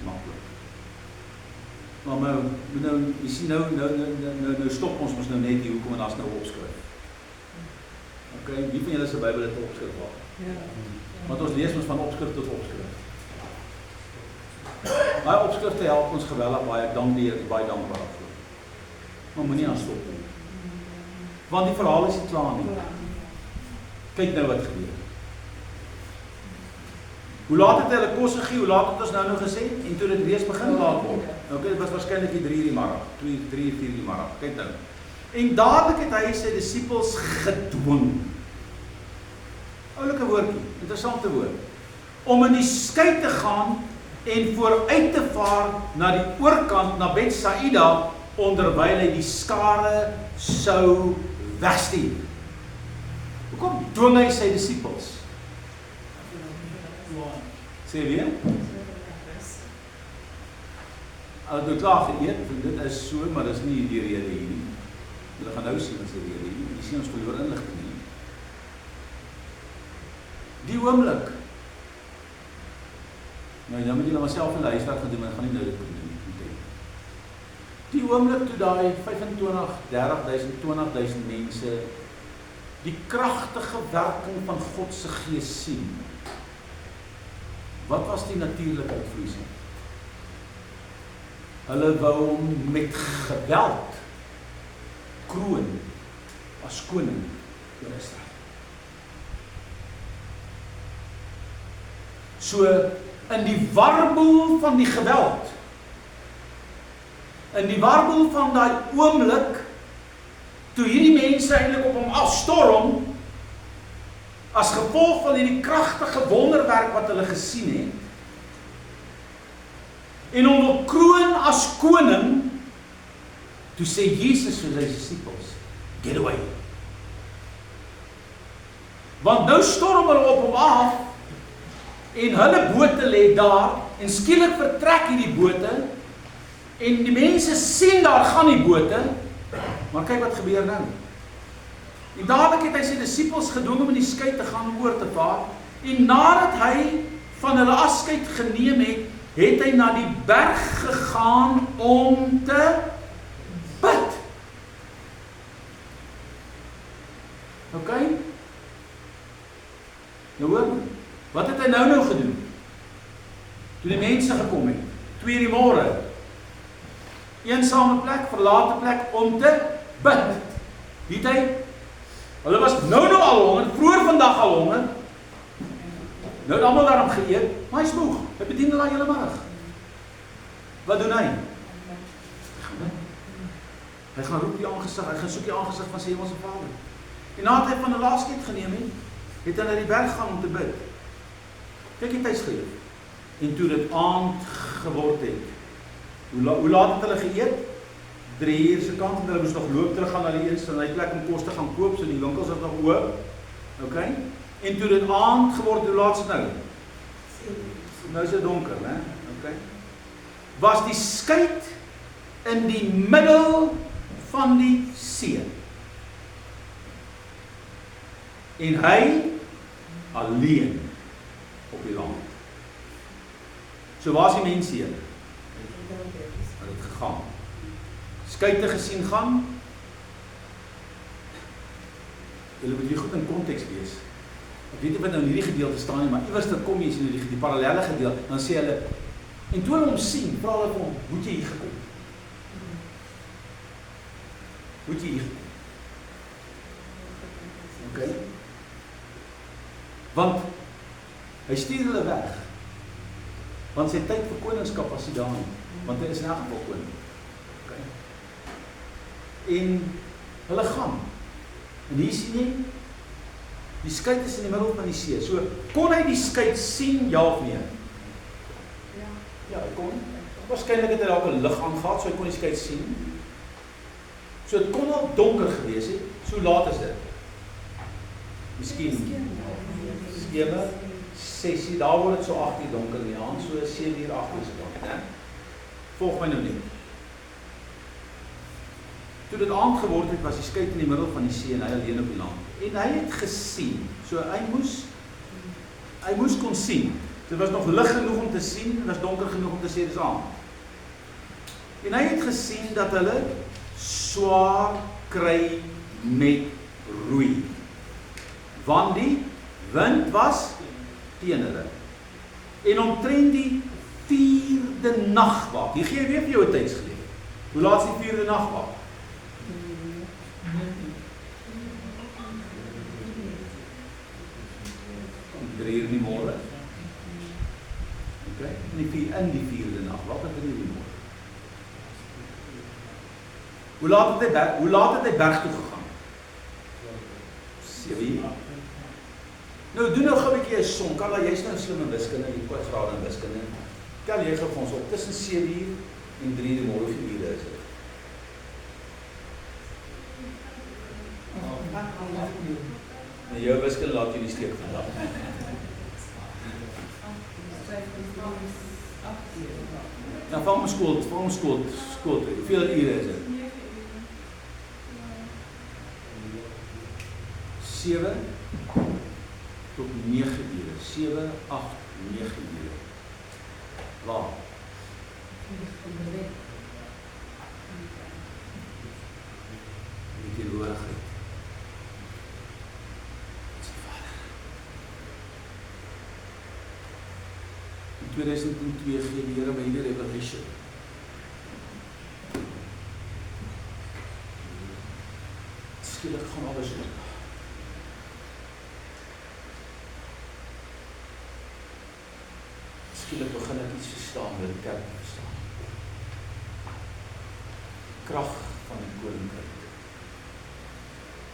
Maklik. Maar nou, jy sien nou stop ons nou net hier, hoekom en as nou opskryf. Okay, wie van julle se Bybel het opskrif gehad? Ja. Want ons lees ons van opskrif tot opskrif. Baie opskrifte help ons geweldig baie, ek dank die Here, baie dankbaar daarvoor. Maar moenie aan stop nie. Want die verhaal is nie klaar nie. Kyk nou wat gebeur. Hoe laat het hulle kos gegee? Hoe laat het ons nou gesê? En toe dit reeds begin laat word. Okay, dit was waarskynlik 3 uur die middag, 3, 4 die middag. Kyk nou. En dadelik het hy sy disippels gedwing. Oulike woordjie, interessante woord. Om in die skei te gaan en vooruit te vaar na die oorkant, na Betsaida, onderwyl hy die skare sou wegstuur. Hoekom dwing hy sy disippels? Sê weer? Hulle het klaar geëet, dit is so, maar dit is nie die rede hier nie. Hulle gaan nou sien as die rede hier. Jy sien ons verloor inligting nie. Die oomblik. Nou moet julle maar self in die huiswerk gaan doen, maar gaan nie nou dit doen nie. Die oomblik toe daai 25, 30.000, 20.000 mense die kragtige werking van God se Gees sien. Wat was die natuurlike uitvloeisel? Hulle wou hom met geweld kroon as koning oor Israel. So in die warboel van die geweld, in die warboel van daai oomblik, toe hierdie mense eintlik op hom afstorm, as gevolg van hierdie kragtige wonderwerk wat hulle gesien het, en hom wil kroon as koning, toe sê Jesus vir sy disippels, get away. Want nou storm hulle op hom af, en hulle bote lê daar, en skielik vertrek hierdie bote, en die mense sien daar gaan die bote, maar kyk wat gebeur nou. En dadelik het hy sy disippels gedwing om in die skei te gaan oor te vaar, en nadat hy van hulle afskeid geneem het hy na die berg gegaan om te bid. Ok? Nou hoor, wat het hy nou gedoen? Toe die mense gekom het, 2 die môre, eensame plek, verlate plek om te bid. Weet hy, hulle was nou al honger, vroeër vandag al honger, nou het almal daarom geëet, maar hy is moeg, hy bedien hulle hele middag. Wat doen hy? Hy gaan roep die aangesig, hy gaan soek die aangesig van sy hemelse Vader. En nadat hy van hulle afskeid geneem het hy na die berg gaan om te bid. Kyk die tydsgeleef. En toe dit aand geword het, hoe laat het hulle geëet? 3 uur se kant, en hulle moes nog loop terug gaan na die eerste, en hy plek om kos te gaan koop, so die winkels het nog oop. Ok? En toe dit aand geword, hoe laat is het nou? Nou is dit donker, né? Ok? Was die skei in die middel van die see. En hy alleen op die land. So waar is die mense hier? Hulle het gegaan. Skei te gesien gaan. Julle moet hier goed in konteks lees. ek weet nie wat nou in hierdie gedeelte staan nie, maar iewers dan kom jy in die parallelle gedeelte, dan sê hulle, en toe hulle hom sien, vra hulle vir hom, hoe het jy hier gekom? Hoe het jy hier gekom? Okay. Want hy stuur hulle weg. Want sy tyd vir koningskap was nie daar nie. Want hy is in elk geval koning. Okay. En hulle gaan. En hier sien jy, die skei is in die middel van die see. So, kon hy die skei sien, ja of nee? Ja, hy kon. Waarskynlik het hy dalk 'n lig aangegaan, so hy kon die skei sien. So het kon al donker gewees het. So laat is dit. Miskien 7, 6, daar word dit so 8 uur donker in die aand, so 7 uur, 8 uur se donker, né? Volg my nou net. Toe dit aand geword het, was die skei in die middel van die see en hy alleen op die land. En hy het gesien, so hy moes kon sien. Dit was nog lig genoeg om te sien, en was donker genoeg om te sê dis aand. En hy het gesien dat hulle swaar kry met roei. Want die wind was teen hulle. En omtrent die 4de nagwaak. Hier gee weer vir jou 'n tydsgeleef. Hoe laat is die 4de nagwaak? 3 uur in die môre. Okay, in die 4de nagwaak, wat 3 uur in die môre. Hoe laat het hy berg toe gegaan? 7 uur. Nou, doen nou gou 'n bietjie 'n som. Carla, jy's nou 'n slimme wiskunde, jy kwartsgraad in wiskunde. Tel jy gou vir ons op, tussen 7 uur en 3 uur die môre, hoeveel ure is dit? Nou, jou wiskunde laat jy nie steek vandag. Nou, van ons skool, hoeveel ure is dit? 7 tot 9 ure. 7, 8, 9 ure. Waar? Die teenwoordigheid. Dit is die Vader. In 2002 gee die Here my hierdie revelation. Skielik gaan alles oop. Skielik begin ek iets verstaan, wat die kerk verstaan. Krag van die koninkryk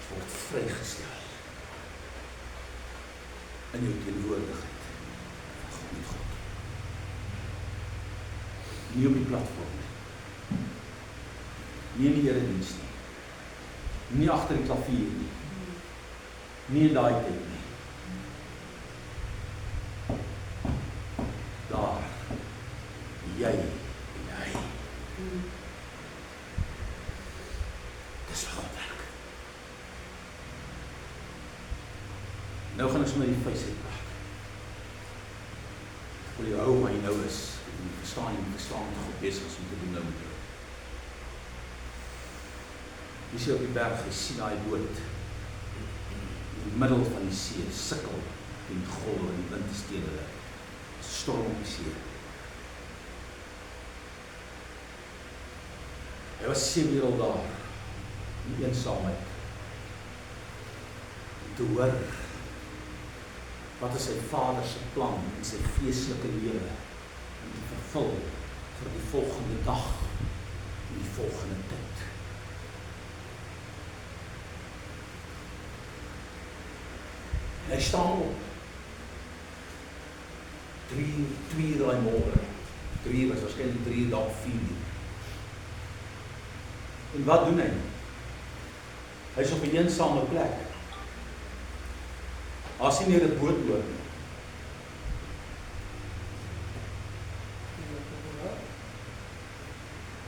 word vrygestel in jou teenwoordigheid van God. Nie op die platform nie in die erediens nie agter die klavier nie in daai tyd nie. Daar, jy en hy. Dis wat God werk. Nou gaan ons met die feitheid praat. Ek wil jou hou waar jy nou is. Jy moet verstaan wat God besig is om te doen nou met jou. Jy sien op die berg, jy sien daai boot in die middel van die see, sukkel en die golwe en die wind is teen hulle. Storm op die see. Hy was 7 uur al daar, in eensaamheid. Om te hoor, wat is sy Vader se plan in sy geestelike lewe, om te vervul vir die volgende dag, en die volgende tyd. En hy staan op. 2 uur daai môre. 3 uur was waarskynlik 3 uur, dalk 4 uur. En wat doen hy? Hy is op 'n eensame plek. As hy nie 'n boot hoor nie.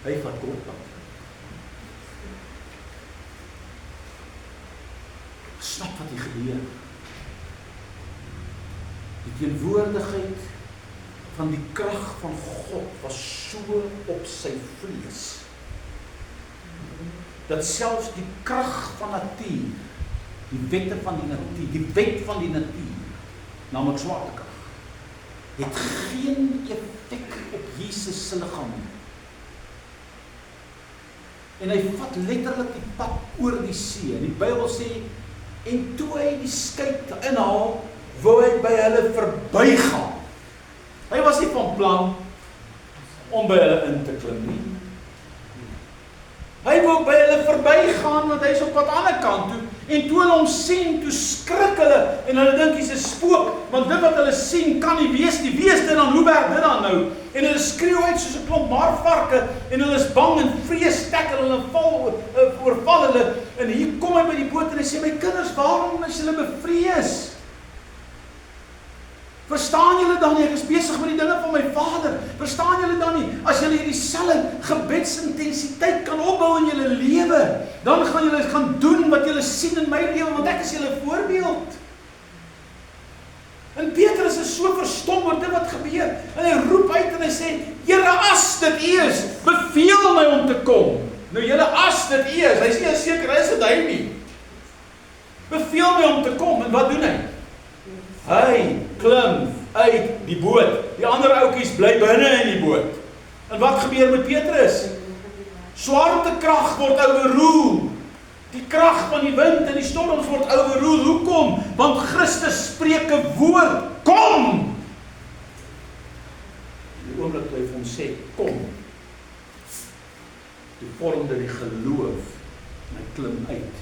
Hy vat kortpad. Snap wat hier gebeur. Die teenwoordigheid van die krag van God was so op sy vlees, dat selfs die krag van natuur Die wette van die natuur, die wet van die natuur, naamlik swaartekrag, het geen effek op Jesus se liggaam nie. En hy vat letterlik die pad oor die see. En die Bybel sê, en toe hy die skei inhaal, wou hy by hulle verbygaan. Hy was nie van plan om by hulle in te klim nie. Hy wou by hulle verbygaan, want hy is op wat ander kant toe, en toe hulle hom sien, toe skrik hulle, en hulle dink hy's 'n spook, want dit wat hulle sien, kan nie wees nie, wie is dit dan, hoe werk dit dan nou? En hulle skreeu uit soos 'n klomp marvarke, en hulle is bang en vrees stek hulle, oorval hulle, en hier kom hy by die boot, en hy sê, my kinders, waarom is julle bevrees? Verstaan julle dan nie, ek is besig met die dinge van my Vader, verstaan julle dan nie, as julle hierdie selfe gebedsintensiteit kan opbou in julle lewe, dan gaan julle gaan doen wat julle sien in my lewe, want ek is julle voorbeeld. En Petrus is so verstom oor dit wat gebeur, en hy roep uit en hy sê, Here, as dit U is, beveel my om te kom. Nou julle, as dit U is, hy is nie seker, is dit hy nie. Beveel my om te kom, en wat doen hy? Hy klim uit die boot. Die ander oukies bly binne in die boot. En wat gebeur met Petrus? Swaartekrag word overrule. Die krag van die wind en die storms word overrule. Hoekom? Want Christus spreek 'n woord. Kom! Die oomblik toe hy vir hom sê, kom. Toe vormde die geloof en hy klim uit.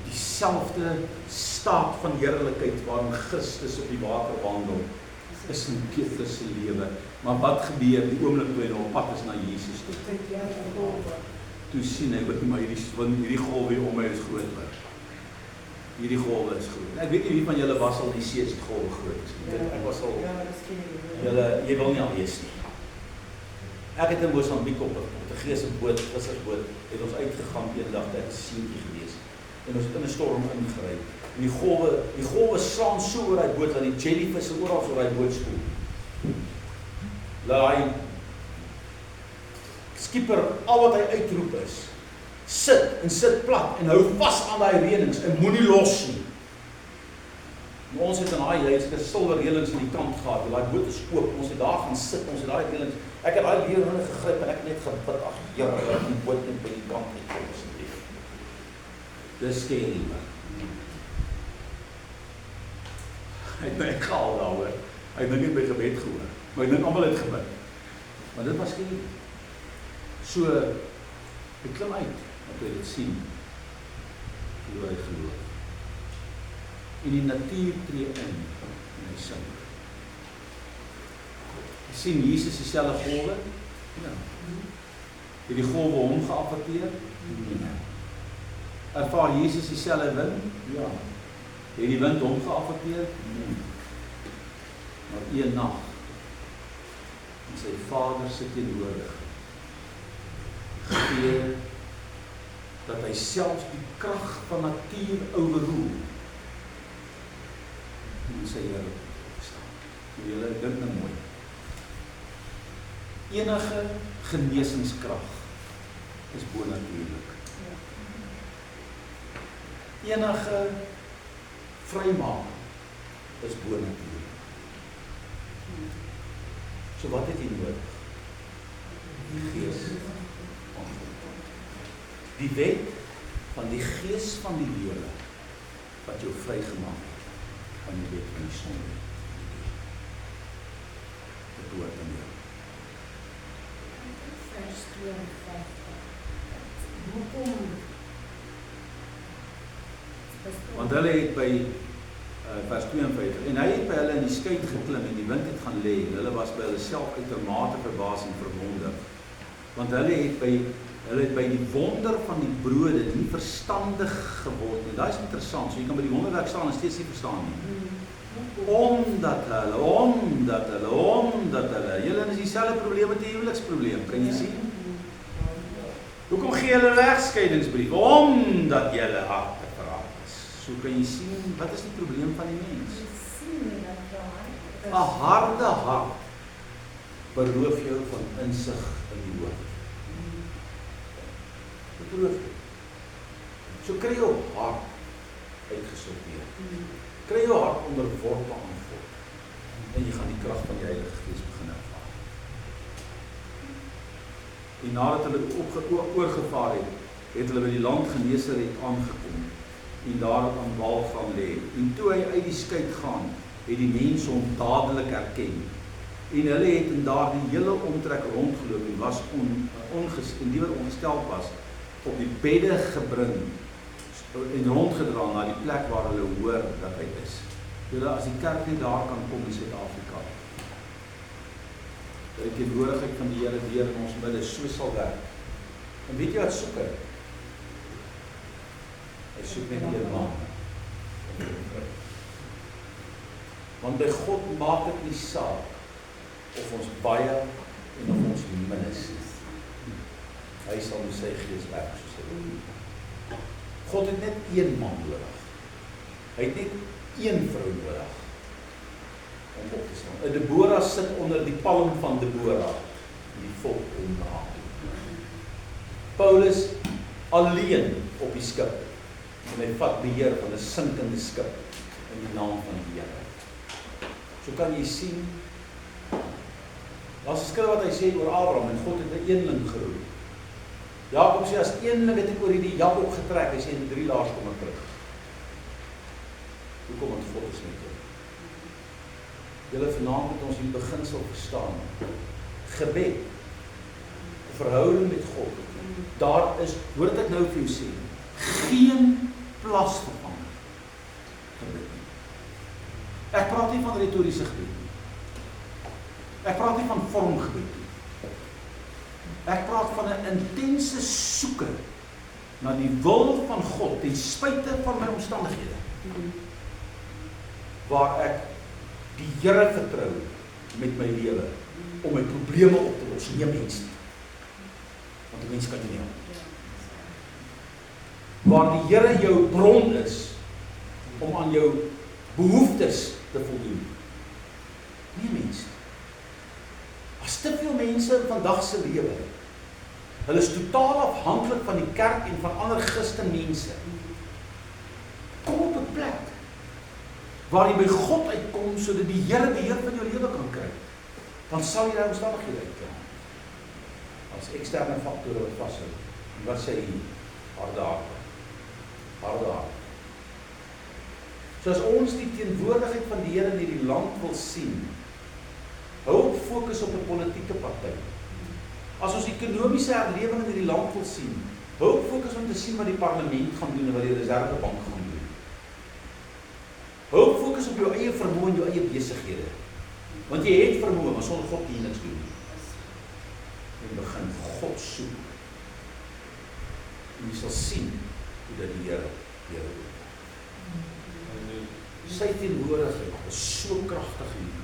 Dieselfde staat van heerlikheid waarin Christus op die water wandel, is in Petrus se lewe. Maar wat gebeur die oomblik toe hy op pad is na Jesus toe? Toe sien hy, maar hierdie golf hier om my is groot. Hierdie golwe is groot. Ek weet nie wie van julle was al die see, die golwe groot is. Ek was al, jy wil nie al wees nie. Ek het in Mosambik op 'n geesboot, vissersboot, het ons uitgegaan eendag, ek is seentjie gewees. En ons het in 'n storm ingery. En die golwe slaan so oor daai boot, dat die jellyvisse oral oor daai boot spoel. Daai skipper, al wat hy uitroep is, sit plat en hou vas aan daai reëlings en moenie los nie. En ons het in daai silwer reëlings aan die kant gehad. Daai boot is oop, ons het daar gaan sit, ons het daai reëlings. Ek het daai leerlinge gegryp en ek het net gebid, ag Here, laat die boot net by die kant uitkom asseblief. Dis scary, man. Hy het my gehaal daaroor. Hy het nou nie by gebed gehoor. Maar ek dink almal het gebid. Maar dit was scary. So, ek klim uit, wat jy dit sien, hoe hy geloof. En die natuur tree in, en hy sing. Jy sien Jesus dieselfde golwe? Ja. Het die golwe hom geaffekteer? Nee. Ervaar Jesus dieselfde wind? Ja. Het die wind hom geaffekteer? Nee. Maar een nag, en sy Vader se teenwoordigheid, gee, dat hy selfs die krag van natuur overrule, en sy Here staan. Julle dink nou mooi. Enige genesingskrag is bonatuurlik. Enige vrymaak is bonatuurlik. So wat het jy nodig? Die Gees van God. Die wet van die Gees van die lewe wat jou vrygemaak het van die wet van die sonde. Dit hoort aan jou. Vers 52. Hoekom? Want hulle het by vers 52, en hy het by hulle in die skei geklim en die wind het gaan lê, en hulle was by hulle self uitermate verbaas en verwonder. Want hulle het by die wonder van die brode nie verstandig geword nie. Daai is interessant, so jy kan by die wonderwerk staan en steeds nie verstaan nie. Omdat hulle, julle is dieselfde probleem met die huweliksprobleem, kan jy sien? Hoekom gee hulle wegskeidingsbrief? Omdat julle harte verhard is. So kan jy sien, wat is die probleem van die mens? 'n harde hart beroof jou van insig in die woord. Dit beroof jou. So kry jou hart Kry jou hart onderworpe aan God. En jy gaan die krag van die Heilige Gees begin ervaar. En nadat hulle oorgevaar het, het hulle by die land Genesaret aangekom en daar aan wal gaan lê. En toe hy uit die skei gaan, het die mense hom dadelik herken. En hulle het in daardie hele omtrek rondgeloop en was en die wat ongesteld was, op die bedde gebring en rondgedra na die plek waar hulle hoor dat hy is. Julle, as die kerk nie daar kan kom in Suid-Afrika, dat die teenwoordigheid van die Here deur in ons midde so sal werk. En weet jy wat soek hy? Hy soek net een man. Want by God maak dit nie saak of ons baie en of ons min is. Hy sal met sy gees werk soos hy wil. God het net een man nodig. Hy het net een vrou nodig om op te staan. 'n Deborah sit onder die palm van Deborah en die volk omdraai. Paulus alleen op die skip en hy vat beheer van 'n sinkende skip in die naam van die Here. So kan jy sien, daar's 'n skrif wat hy sê oor Abraham en God het 'n eenling geroep. Jakob sê as eenling het ek oor hierdie jak opgetrek, hy sê in 3 dae kom ek terug. Hoekom? Want God is met jou. Julle vanaand moet ons die beginsel verstaan. Gebed, verhouding met God. Daar is, hoor wat ek nou vir jou sê, geen plasvervanger gebed nie. Ek praat nie van retoriese gebed nie. Ek praat nie van vormgebed nie. Ek praat van 'n intense soeke na die wil van God ten spyte van my omstandighede. Waar ek die Here vertrou met my lewe om my probleme op te los, nie mens nie. Want 'n mens kan nie help. Waar die Here jou bron is om aan jou behoeftes te voldoen. Nie mens nie. As te veel mense in vandag se lewe, hulle is totaal afhanklik van die kerk en van ander Christenmense. Kom op 'n plek waar jy by God uitkom sodat die Here beheer van jou lewe kan kry. Dan sal jy daai omstandighede uitkom. As eksterne faktore wat vashou. En wat sê hy? Harde. So as ons die teenwoordigheid van die Here in hierdie land wil sien, hou op fokus op 'n politieke party. As ons ekonomiese herlewing in hierdie land wil sien, hou op fokus om te sien wat die parlement gaan doen en wat die Reservebank gaan doen. Hou op fokus op jou eie vermoë en jou eie besighede. Want jy het vermoë, maar sonder God kan jy niks doen nie. En begin God soek. En jy sal sien hoe dat die Here jou doen. Sy teenwoordigheid is so kragtig hier,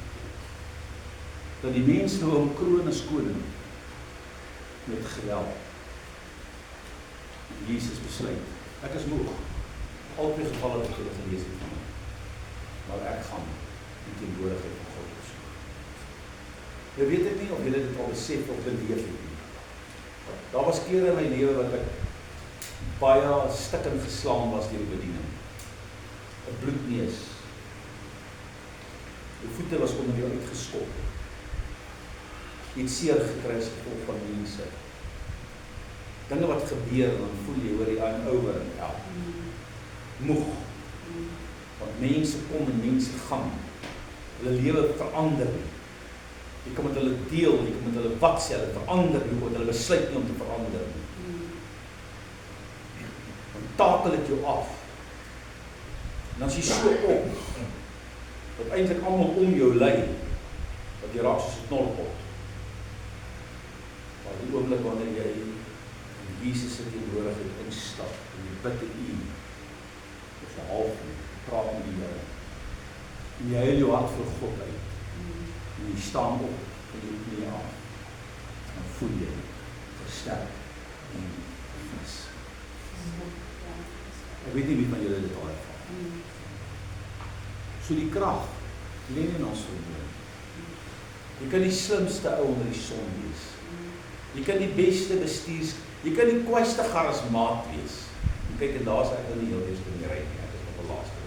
dat die mens nou hom kroon as koning met geweld. Jesus besluit, ek is moeg. Al twee gevalle wat julle gelees het van hom. Maar ek gaan die teenwoordigheid van God besoek. Jy weet ek nie of julle dit al besef of beleef het nie. Daar was kere in my lewe wat ek baie stikkend geslaan was deur die bediening. 'n Bloedneus. Die voete was onder jou uitgeskop. Jy het seer gekry as gevolg van mense. Dinge wat gebeur, dan voel jy oor die over en out. Moeg. Want mense kom en mense gaan. Hulle lewe verander. Jy kan met hulle deel, jy kan met hulle wat sê, hulle verander nie, want hulle besluit nie om te verander nie. Dan takel dit jou af. En dan is jy so op, dat eintlik almal om jou lei, dat jy raak soos 'n knorpot. Maar die oomblik wanneer jy in Jesus se teenwoordigheid instap, en jy bid te U, of 'n halfuur, praat met die Here, en jy huil jou hart vir God uit, en jy staan op, en jy knie af, dan voel jy versterk en fris. Ek weet nie wie van julle dit al ervaar. So die krag lê in ons vermoë. Jy kan die slimste ou onder die son wees. Jy kan die beste bestuurs, jy kan die kwaaiste charismaat wees. En kyk, en daar's ek in die heel eerste in die ry nie, ek is op die laaste.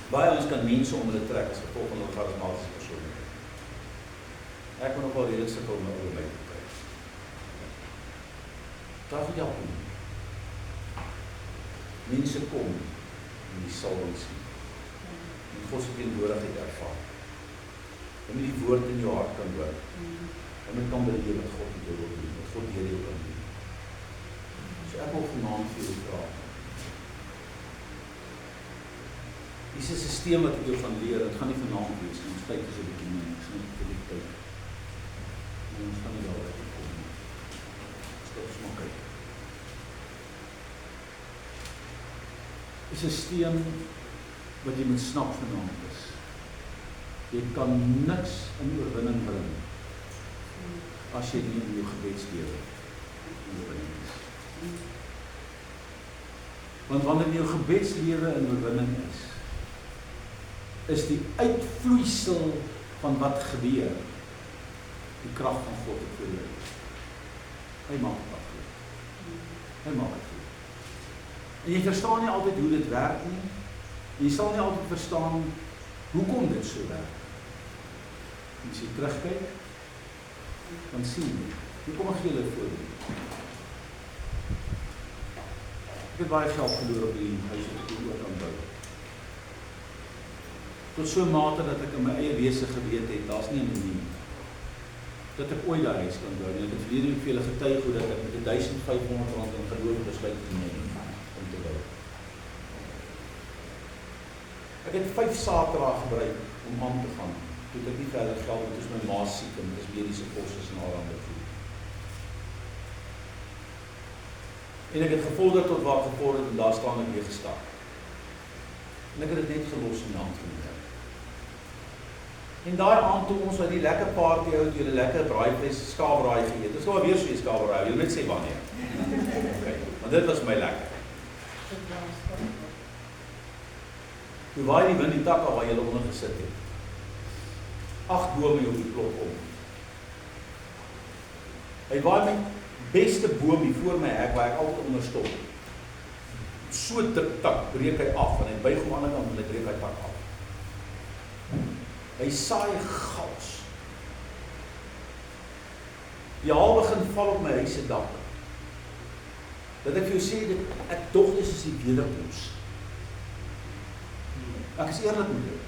Baie ons kan mense om hulle trek as gevolg van hulle charismatiese persoonlikheid. Ek moet nog wel redelik sukkel om oor my te kry. Daar moet help nie. Mense kom en die salwing sien. En God se teenwoordigheid ervaar. Jy moet die woord in jou hart kan hoor. Jy moet kan beleef wat God met jou wil doen, wat God deur jou kan doen. So ek wil vanaand vir jou vra. Dis 'n stelsel wat ek jou gaan leer. Dit gaan nie vanaand wees nie. Ons tyd is 'n bietjie min. Ons moet vir die tyd. En ons gaan nie daaroor kom nie. Stop smaak kyk. Dis 'n stelsel wat jy moet snap vanaand is. Jy kan niks in oorwinning bring as jy nie in jou gebedslewe oorwinning is. Want wanneer jou gebedslewe in oorwinning is die uitvloeisel van wat gebeur die krag van God vir jou. Hy maak dit goed. Hy maak dit goed. En jy verstaan nie altyd hoe dit werk nie. En jy sal nie altyd verstaan hoekom dit so werk. En as jy terugkyk, dan sien jy. Hier kom ek gee julle 'n voorbeeld. Ek het baie geld verloor op die huis wat ek ook aan bou. Tot so 'n mate dat ek in my eie wese geweet het, daar's nie 'n manier dat ek ooit daai huis kan bou nie. Ek het verlede week vir julle getuig hoe dat ek met R1,500 in geloof besluit geneem om te bou. Ek het 5 Saterdae gebruik om aan te gaan. Toe ek nie verder geld het, is my ma siek en dis mediese kostes en allerlei goed. En ek het gevolg tot waar gevolg het en daar staan ek weer gestap. En ek het dit net gelos in die hand geneem. En daai aand toe ons uit die lekker party hou, toe julle lekker braaivleis, skaapbraai geëet. Dis nou weer so 'n skaapbraai. Jy moet sê wanneer. Okay, want dit was my lekker. Toe waai die wind die takke waar julle onder gesit het. 8 bome op die plot om. Hy waai my beste boom hier voor my hek waar ek altyd onder stop. So dik tak breek hy af en hy buig hom aan die kant en hy breek hy tak af. Hy saai gas. Die haal begin val op my huis se dak. Dat ek vir jou sê, ek dog dis is die wederkoms. Ek is eerlik met jou.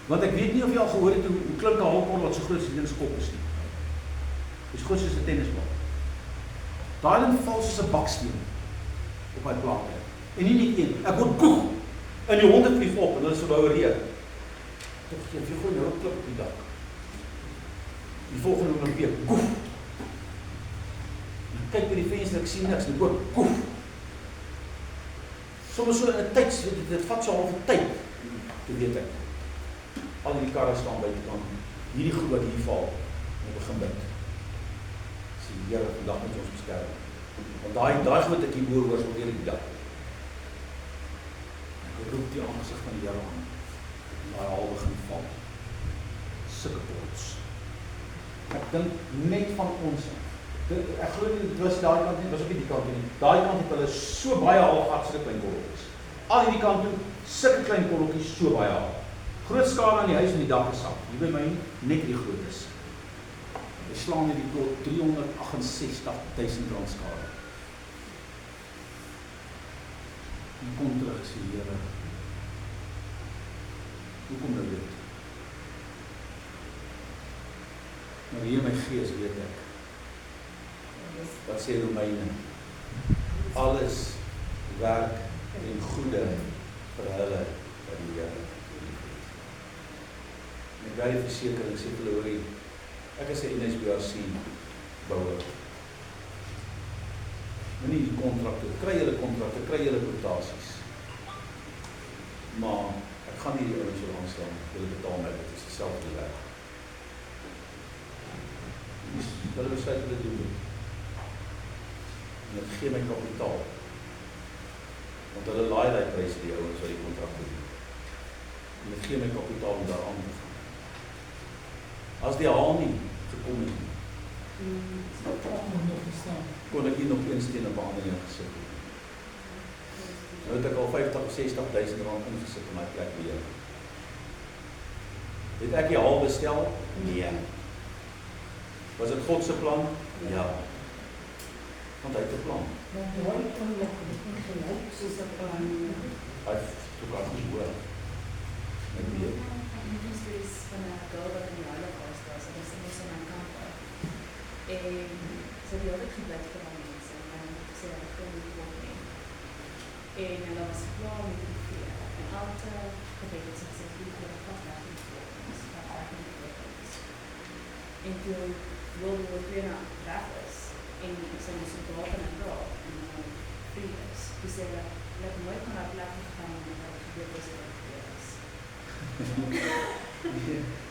Want ek weet nie of jy al gehoor het hoe klink 'n haalkorrel wat so groot as die ding se kop is nie. Dis groot soos 'n tennisbal. Daai ding val soos 'n baksteen op my plaas. En nie net een. Ek hoor koek en die honde vlieg op en hulle so wou reën. Tog jy gooi nou 'n klip op die dak. Die volgende oomblik weer koef. Ek kyk by die venster, ek sien niks, ek hoor koef. Soms so in 'n tyd, dit vat so 'n halwe tyd. Toe weet ek. Al die karre staan buitekant. Hierdie goed wat hier val, moet begin bid. Dis die Here vandag met ons beskerm. Want daai goed wat ek hier hoor sal deur die dag. Ek roep die aangesig van die Here aan. En daai haal begin val. Sulke pots. Ek dink net van ons. Ek glo nie dit was daai kant nie, was op die kant nie. Daai kant het hulle so baie halfhartse klein korreltjies. Al hierdie kant toe sulke klein korreltjies so baie haal. Groot skade aan die huis en die dak gesak. Hier by my net die groot is. Hy slaan hierdie tot R368,000 skade. En kom terug sê Here. Hoekom nou dit? Maar hier in my gees weet ek. Wat sê Romeine? Alles werk ten goeie vir hulle wat die Here liefhet. En ek die versekering sê vir hulle, ek is 'n NSBRC bouer. Moenie die kontrakte, kry julle kontrakte, kry julle kwotasies. Maar ek gaan nie die ouens so aanstaan, hulle betaal my, dit is dieselfde werk. Hulle besluit hulle doen. En dit gee my kapitaal. Want hulle laai die pryse die ouens wat die kontrakte doen. En dit gee my kapitaal om daar aan te gaan. As die haal nie gekom het nie, kon ek hier nog een steen op 'n ander een gesit het. Nou het ek al 50 of 60.000 rand ingesit in my plek weer. Het ek die hal bestel? Nee. Was dit God se plan? Ja. Want hy het 'n plan. Maar nooit kon nog nie gelyk soos 'n plan nie. Hy het ook al gehoor. Ek weet. Ek is van 'n girl wat in die Holocaust was, en sy was in 'n kamp. En sy het altyd gebid vir haar mense, en sy het kon nie kom nie. En hulle was klaar met die vuur. En elke gebed het sy gesê, "Wie wil God laat in die volgens, wat ek in die volgens." En toe World War II na weg is, en sy was soldaten en daar, en vrede is, toe sê hulle, "Ek het nooit van haar plek gegaan, en wat gebeur is, wat gebeur is."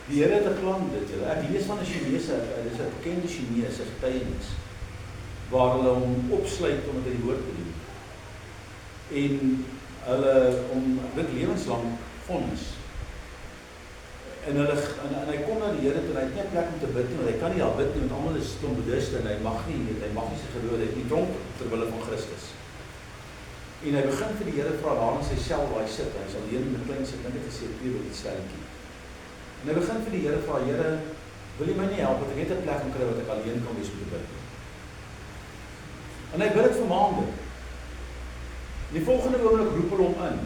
Die Here het 'n plan dit julle. Ek lees van 'n Chinese, dis 'n bekende Chinese getuienis waar hulle hom opsluit omdat hy die woord bedien. En hulle dit lewenslang vonnis. En hy kom na die Here toe en hy het nie 'n plek om te bid nie, want hy kan nie daar bid nie, want almal is klomp boeddhiste en hy mag nie sy geloof, hy het nie tronk ter wille van Christus. En hy begin vir die Here vra daar in sy sel waar hy sit, hy is alleen met 'n klein sit, net gesê 2 by die stelletjie. En hy begin vir die Here vra, Here, wil jy my nie help, dat ek net 'n plek kan kry wat ek alleen kan wees om te bid. En hy bid dit vir maande. Die volgende oomblik roep hulle hom in.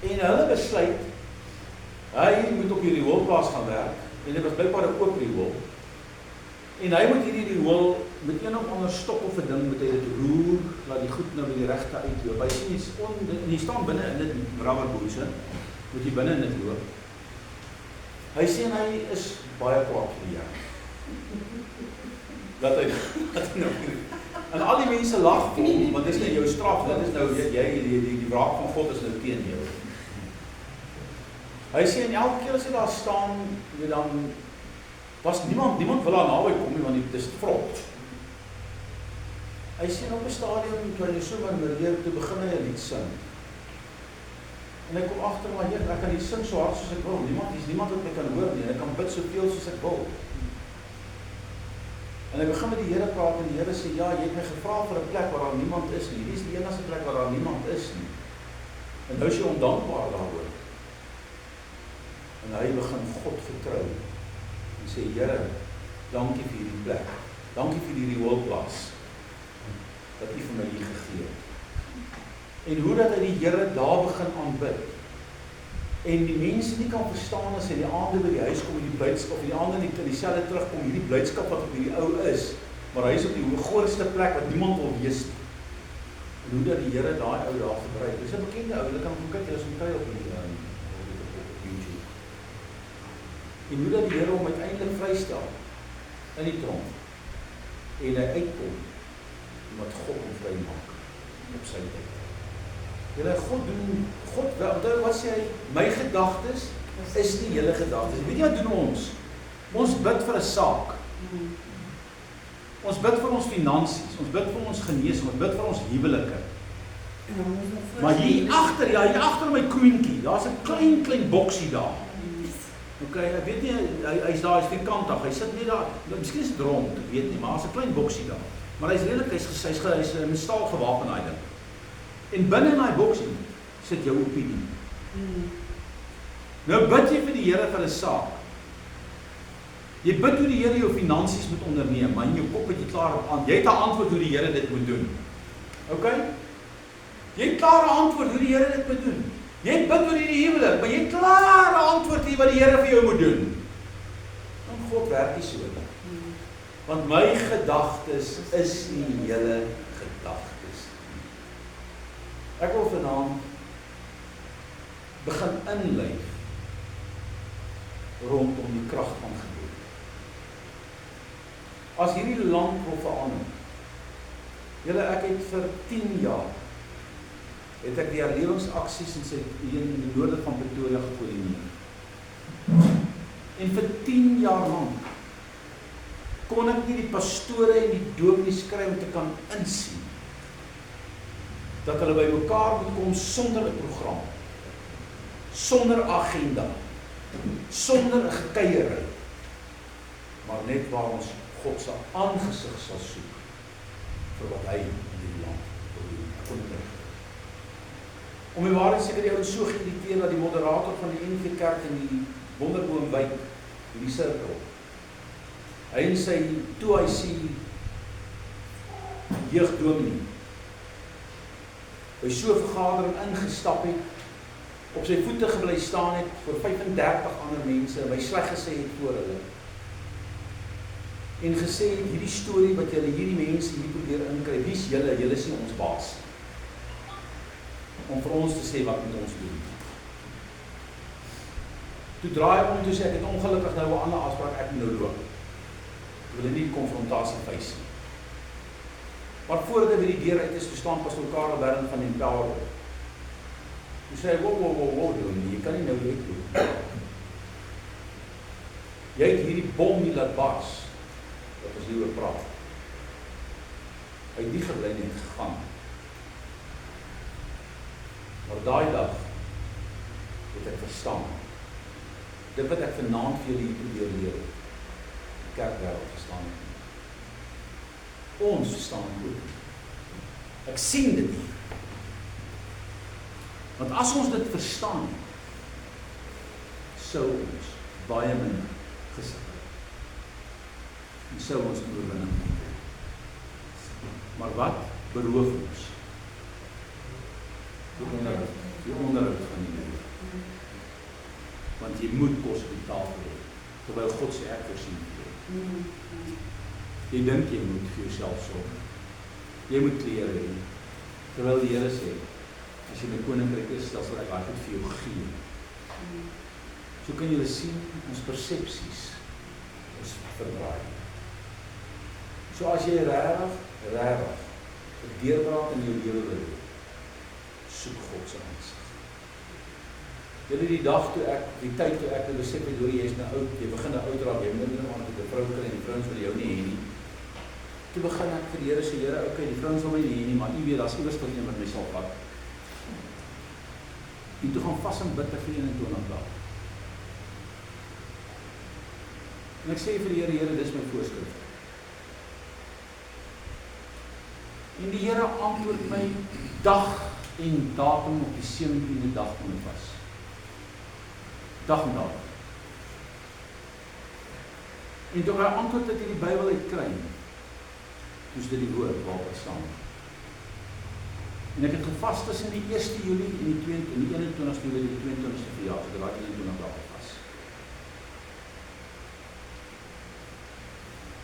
En hulle besluit, hy moet op hierdie rioolplaas gaan werk, en dit was blykbaar 'n oop riool. En hy moet hierdie riool met een of ander stok of 'n ding moet hy dit roer, laat die goed nou by die regte uitloop. Hy sien jy staan binne in dit rubberbootse, moet jy binne in dit loop. Hy sê hy is baie kwaad vir die Here. Dat hy nou en al die mense lag vir hom, want dit is nie jou straf, dit is nou jy die wraak van God is nou teen jou. Hy sê en elke keer as hy daar staan, dan was niemand wil daar naby kom nie, want dit is vrot. Hy sê op 'n stadium toe hy so wanneer toe begin hy 'n lied sing. En hy kom agter maar Heer, ek kan nie sing so hard soos ek wil. Niemand wat my kan hoor nie. Ek kan bid soveel soos ek wil. En hy begin met die Here praat en die Here sê, ja, jy het my gevra vir 'n plek waar daar niemand is nie. Hier is die enigste plek waar daar niemand is nie. En nou is jy ondankbaar daaroor. En hy begin God vertrou. En sê, Here, dankie vir hierdie plek. Dankie vir hierdie rioolplaas. Dat U vir my hier gegee het. En hoe dat hy die Here daar begin aanbid. En die mense nie kan verstaan as hy die aande by die huis kom en die blydskap, of die aande nie in dieselfde terugkom, hierdie blydskap wat op hierdie ou is, maar hy is op die grootste plek wat niemand wil wees nie. En hoe dat die Here daai ou daar gebruik. Dis 'n bekende ou, hulle kan hom kyk, hulle is omtrent op YouTube. En hoe dat die Here hom uiteindelik vrystel in die tronk. En hy uitkom omdat God hom vrymaak op sy tyd. Julle God wel, wat sê hy, my gedagtes is nie julle gedagtes. Weet jy wat doen ons? Ons bid vir 'n saak. Ons bid vir ons finansies, ons bid vir ons genesing, ons bid vir ons huwelike. Maar hier agter my koentjie, daar's 'n klein boksie daar. Okay, ek weet nie, hy's daar, hy's vierkantig, hy sit net daar, miskien is dit rond, ek weet nie, maar daar's 'n klein boksie daar. Maar hy's redelik, hy's met staal gewapen daai ding. En binne in daai boksie sit jou opinie. Nou bid jy vir die Here vir 'n saak. Jy bid hoe die Here jou finansies moet onderneem, maar in jou kop het jy klaar aan. Jy het 'n antwoord hoe die Here dit moet doen. Okay? Jy het klaar 'n antwoord hoe die Here dit moet doen. Jy bid oor hierdie huwelik, maar jy het klaar 'n antwoord hier wat die Here vir jou moet doen. En God werk nie so nie. Want my gedagtes is nie julle gedagtes. Ek wil vanaand begin inleef rondom die krag van gebed. As hierdie land wil verander. Julle, ek het vir 10 jaar het ek die herlewingsaksies in die noorde van Pretoria gekoördineer. En vir 10 jaar lank kon ek nie die pastore en die dominees kry om te kan insien dat hulle by mekaar moet kom sonder 'n program, sonder agenda, sonder 'n gekuierery, maar net waar ons God se aangesig sal soek vir wat hy in die land wil doen. Om die waarheid seker die ouens so geïrriteer dat die moderator van die NG Kerk in die Wonderboomwijk, die sirkel, hy en sy toe hy sien jeugdominee by so 'n vergadering ingestap het, op sy voete gebly staan het voor 35 ander mense en my sleg gesê het voor hulle. En gesê het, hierdie storie wat julle hierdie mense hier probeer inkry, wie is julle? Julle is nie ons baas. Om vir ons te sê wat moet ons doen. Toe draai om, toe sê ek het ongelukkig nou 'n ander afspraak, ek moet nou loop. Ek wil nie die konfrontasie face nie. Maar voordat hy by die deur uit is, toe staan Pastor Karel Bern van Empower. Toe sê hy, wow, jy kan nie nou wegloop. Jy het hierdie bom nie laat bars, wat ons hier oor praat. Hy het nie gebly nie, het gegaan. Maar daai dag het ek verstaan. Dit wat ek vanaand vir julle hier probeer leer, die kerkwêreld verstaan het. Ons verstaan het goed. Ek sien dit hier. Want as ons dit verstaan, sou ons baie minder gesit het. En sou ons oorwinning hê. Maar wat beroof ons? Die onderhoud van die lewe. Want jy moet kos op die tafel hê, terwyl God sê ek voorsien vir jou. Jy dink jy moet vir jouself sorg. Jy moet klere hê, terwyl die Here sê, as jy my koninkryk is, dan sal ek altyd vir jou gee. So kan julle sien, ons persepsies is verdraai. So as jy regtig 'n deurbraak in jou lewe wil hê, soek God se aansig. Julle die dag toe ek, die tyd toe ek besef het, hoor jy is nou oud, jy begin nou oud raak, jy moet nou aan met 'n vrou kry en die vrouens wil jou nie hê nie. Toe begin ek vir die Here sê, Here, okay, die vrouens wil my nie hê nie, maar u weet, daar's iewers tot een wat my sal vat. En toe gaan vas en bid vir 21 dae. En ek sê vir die Here, dis my voorskrif. En die Here antwoord my dag en datum op die 17de dag van die vas. Dag en datum. En toe hy antwoord dat hy die Bybel uitkry, toe is dit die woord waarop ek staan. En ek het gevas tussen die 1 Julie en die 21ste Julie en die 22ste verjaar, so dat 21 dae vas.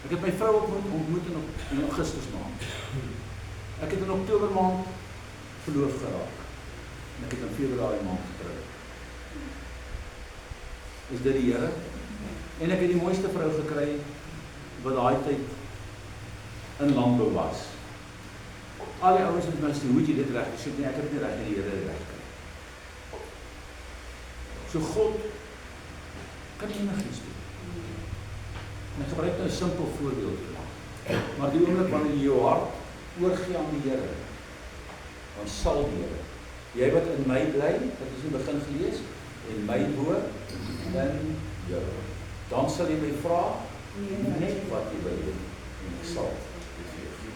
Ek het my vrou ontmoet in Augustus maand. Ek het in Oktober maand verloof geraak. En ek het in Februarie maand getrou. Is dit die Here? En ek het die mooiste vrou gekry wat daai tyd in landbou was. Al die ouens het my gesê, hoe het jy dit reg? Ek sê, nee, ek het nie reg in die Here reg gekry. So God kan enigiets doen. En ek gebruik nou 'n simpel voorbeeld. Maar die oomblik wanneer jy jou hart oorgee aan die Here, dan sal die Here, jy wat in my bly, wat ons in die begin gelees, en my woord in jou, dan sal jy my vra, net wat jy wil doen, en ek sal dit vir jou gee.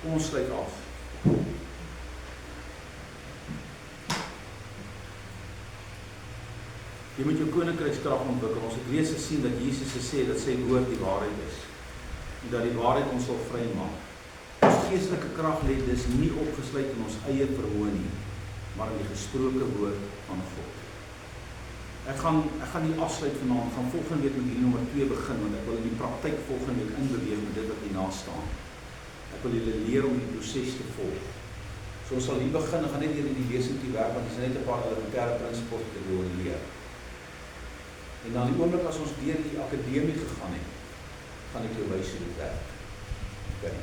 Kom ons sluit af. Jy moet jou koninkrykskrag ontwikkel. Ons het reeds gesien dat Jesus gesê dat sy woord die waarheid is. En dat die waarheid ons sal vrymaak. Ons geestelike krag lê dus nie opgesluit in ons eie vermoë nie, maar in die gesproke woord van God. Ek gaan nie afsluit vanaand, gaan volgende week met hierdie nommer 2 begin, want ek wil in die praktyk volgende week inbeweeg met dit wat hierna staan. Ek wil julle leer om die proses te volg. So ons sal hier begin, ek gaan net hier in die lesing toe werk, want dit is net 'n paar elementêre prinsipels wat ek wil leer. En dan die oomblik as ons deur die akademie gegaan het, gaan ek jou wys hoe dit werk. Okay.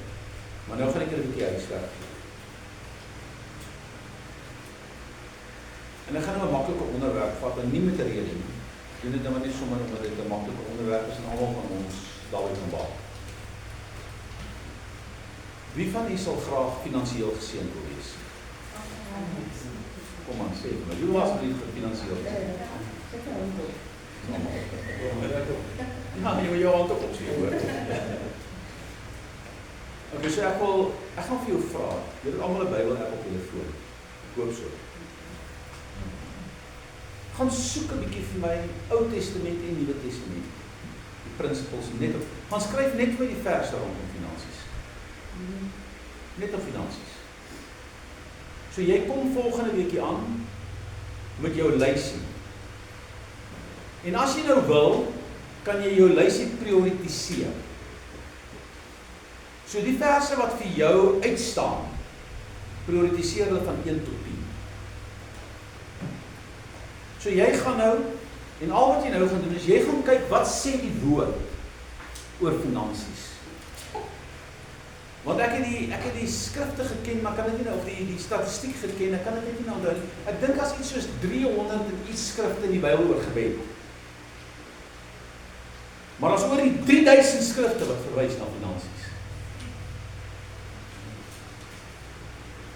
Maar nou gaan ek 'n bietjie huiswerk gee. En ek gaan nou 'n maklike onderwerp vat, en nie met 'n rede nie. Doen dit nou net sommer omdat dit 'n maklike onderwerp is en almal van ons daarby kan baat. Wie van u sal graag finansiëel geseënd wil wees? Kom aan, sê maar. Wie was nie gefinansiëel geseënd? Ja, jy moet jou hand op opsien, hoor. Okay, so ek gaan vir jou vra. Jy het almal 'n Bybel app op julle foon. Koop so. Gaan soek 'n bietjie vir my Ou Testament en Nuwe Testament. Die principles net op. Gaan skryf net vir die verse rondom finansies. Net op finansies. So jy kom volgende weekie aan met jou lysie. En as jy nou wil, kan jy jou lysie prioritiseer. So die verse wat vir jou uitstaan, prioritiseer hulle van 1 tot 10. So jy gaan nou, en al wat jy nou gaan doen is, jy gaan kyk wat sê die woord oor finansies. Want ek het die skrifte geken, maar kan dit nie nou, of die statistiek geken, ek kan dit net nie nou onthou. Ek dink as iets soos 300 en iets skrifte in die Bybel oor gebed. Maar as oor die 3000 skrifte wat verwys na finansies.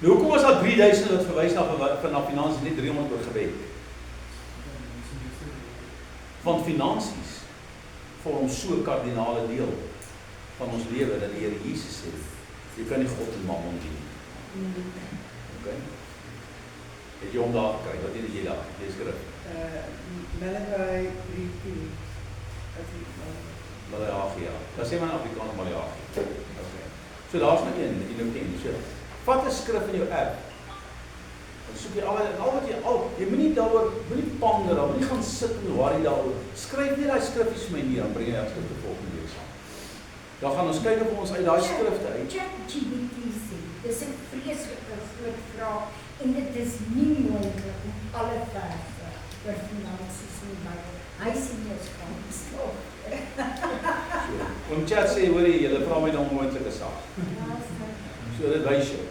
Nou hoekom is daar 3000 wat verwys na finansies, net 300 oor gebed? Want finansies vorm so 'n kardinale deel van ons lewe dat die Here Jesus sê, jy kan nie God en mammon dien. Okay? Het jy hom daar gekry? Wat het jy daar? Lees skrif. Malachi 3:10. Malachi, ja. Dat sê maar in Afrikaans Malachi. Okay. So daar's nog een, wat jy nou ken. So, vat 'n skrif in jou app. Dan soek jy al wat jy moenie daaroor, moenie ponder daaroor, moenie gaan sit en worry daaroor. Skryf net daai skriffies vir my neer, dan bring jy daai skrifte volgende week saam. Dan gaan ons kyk of ons uit daai skrifte uit. ChatGPT sê, dis 'n vreeslike groot vraag en dit is nie moontlik om alle verse oor finansies in die Bybel. Hy sê ons kan stop. So, om chat sê, hoorie, julle vra my dan onmoontlike saak. So dit wys jou.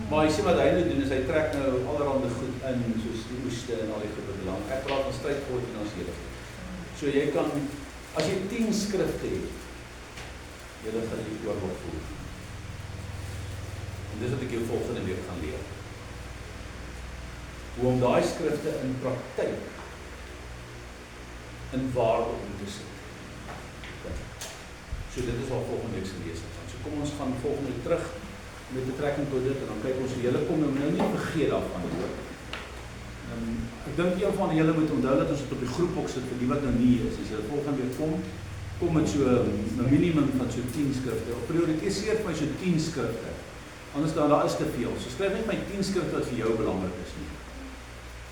Maar jy sien wat hy nou doen, is hy trek nou allerhande goed in, soos die oeste en al die goed wat belang. Ek praat van stryd voor finansiële goed. So jy kan, as jy 10 skrifte het, julle gaan die oorlog voer. En dis wat ek jou volgende week gaan leer. Hoe om daai skrifte in praktyk, in waarde om te sit. So dit is wat volgende week se lesing gaan. So kom ons gaan volgende week terug, met betrekking tot dit, en dan kyk ons hoe julle kom, en nou nie vergeet daarvan ook. Ek dink een van julle moet onthou dat ons dit op die groep ook sit, vir die wat nou nie is, as julle volgende week kom met so 'n minimum van so 10 skrifte, of prioritiseer vir my so 10 skrifte, anders dan daar is te veel, so skryf net my 10 skrifte wat vir jou belangrik is nie.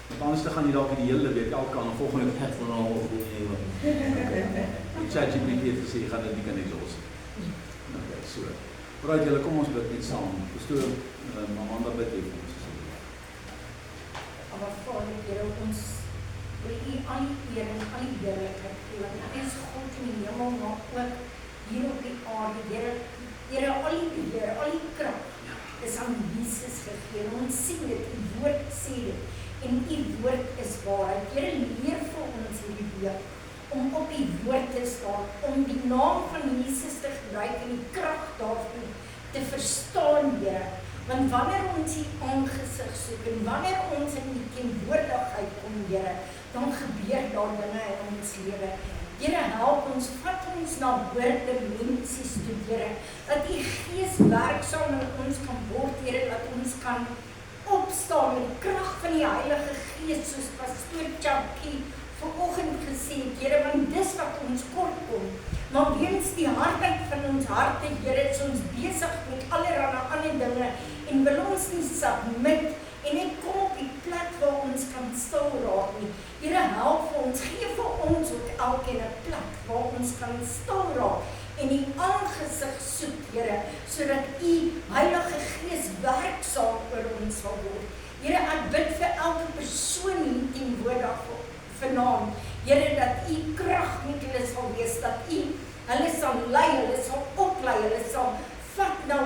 Want anders dan gaan jy dalk die hele week elke aan, en volgende week het van al goed nie, want die ChatGPT het gesê, jy gaan dit nie kan exhaus. Okay, so. Right, julle kom ons bid net saam. Pastoor Amanda bid vir ons. Maar Vader, Here, ons wil U al die eer en al die heerlikheid gee, want U is God in die hemel, maar ook hier op die aarde. Here, al die beheer, al die krag is aan Jesus gegee. Ons sien dit, U woord sê dit, en U woord is waarheid. Here, leer vir ons hierdie week om op die woord te staan, om die naam van Jesus te gebruik en die krag daarvan te verstaan, Here. Want wanneer ons die aangesig soek en wanneer ons in die teenwoordigheid kom, Here, dan gebeur daar dinge in ons lewe. Here, help ons, vat ons na hoër dimensies toe, Here, dat U Gees werksaam in ons kan word, Here, dat ons kan opstaan met die krag van die Heilige Gees, soos Pastoor Chapkie vanoggend gesê, Here, want dis wat ons kort kom. Maar weens die hardheid van ons harte, Here, is ons besig met allerlei ander dinge en wil ons nie submit en net kom op die plek waar ons kan stil raak nie. Here, help vir ons, gee vir ons ook elkeen 'n plek waar ons kan stil raak en die aangesig soek, Here, sodat U Heilige Gees werksaam oor ons sal word. Here, ek bid vir elke persoon hier teenwoordig vanaand, Here, dat U krag met hulle sal wees, dat U hulle sal lei, hulle sal oplei, hulle sal vat na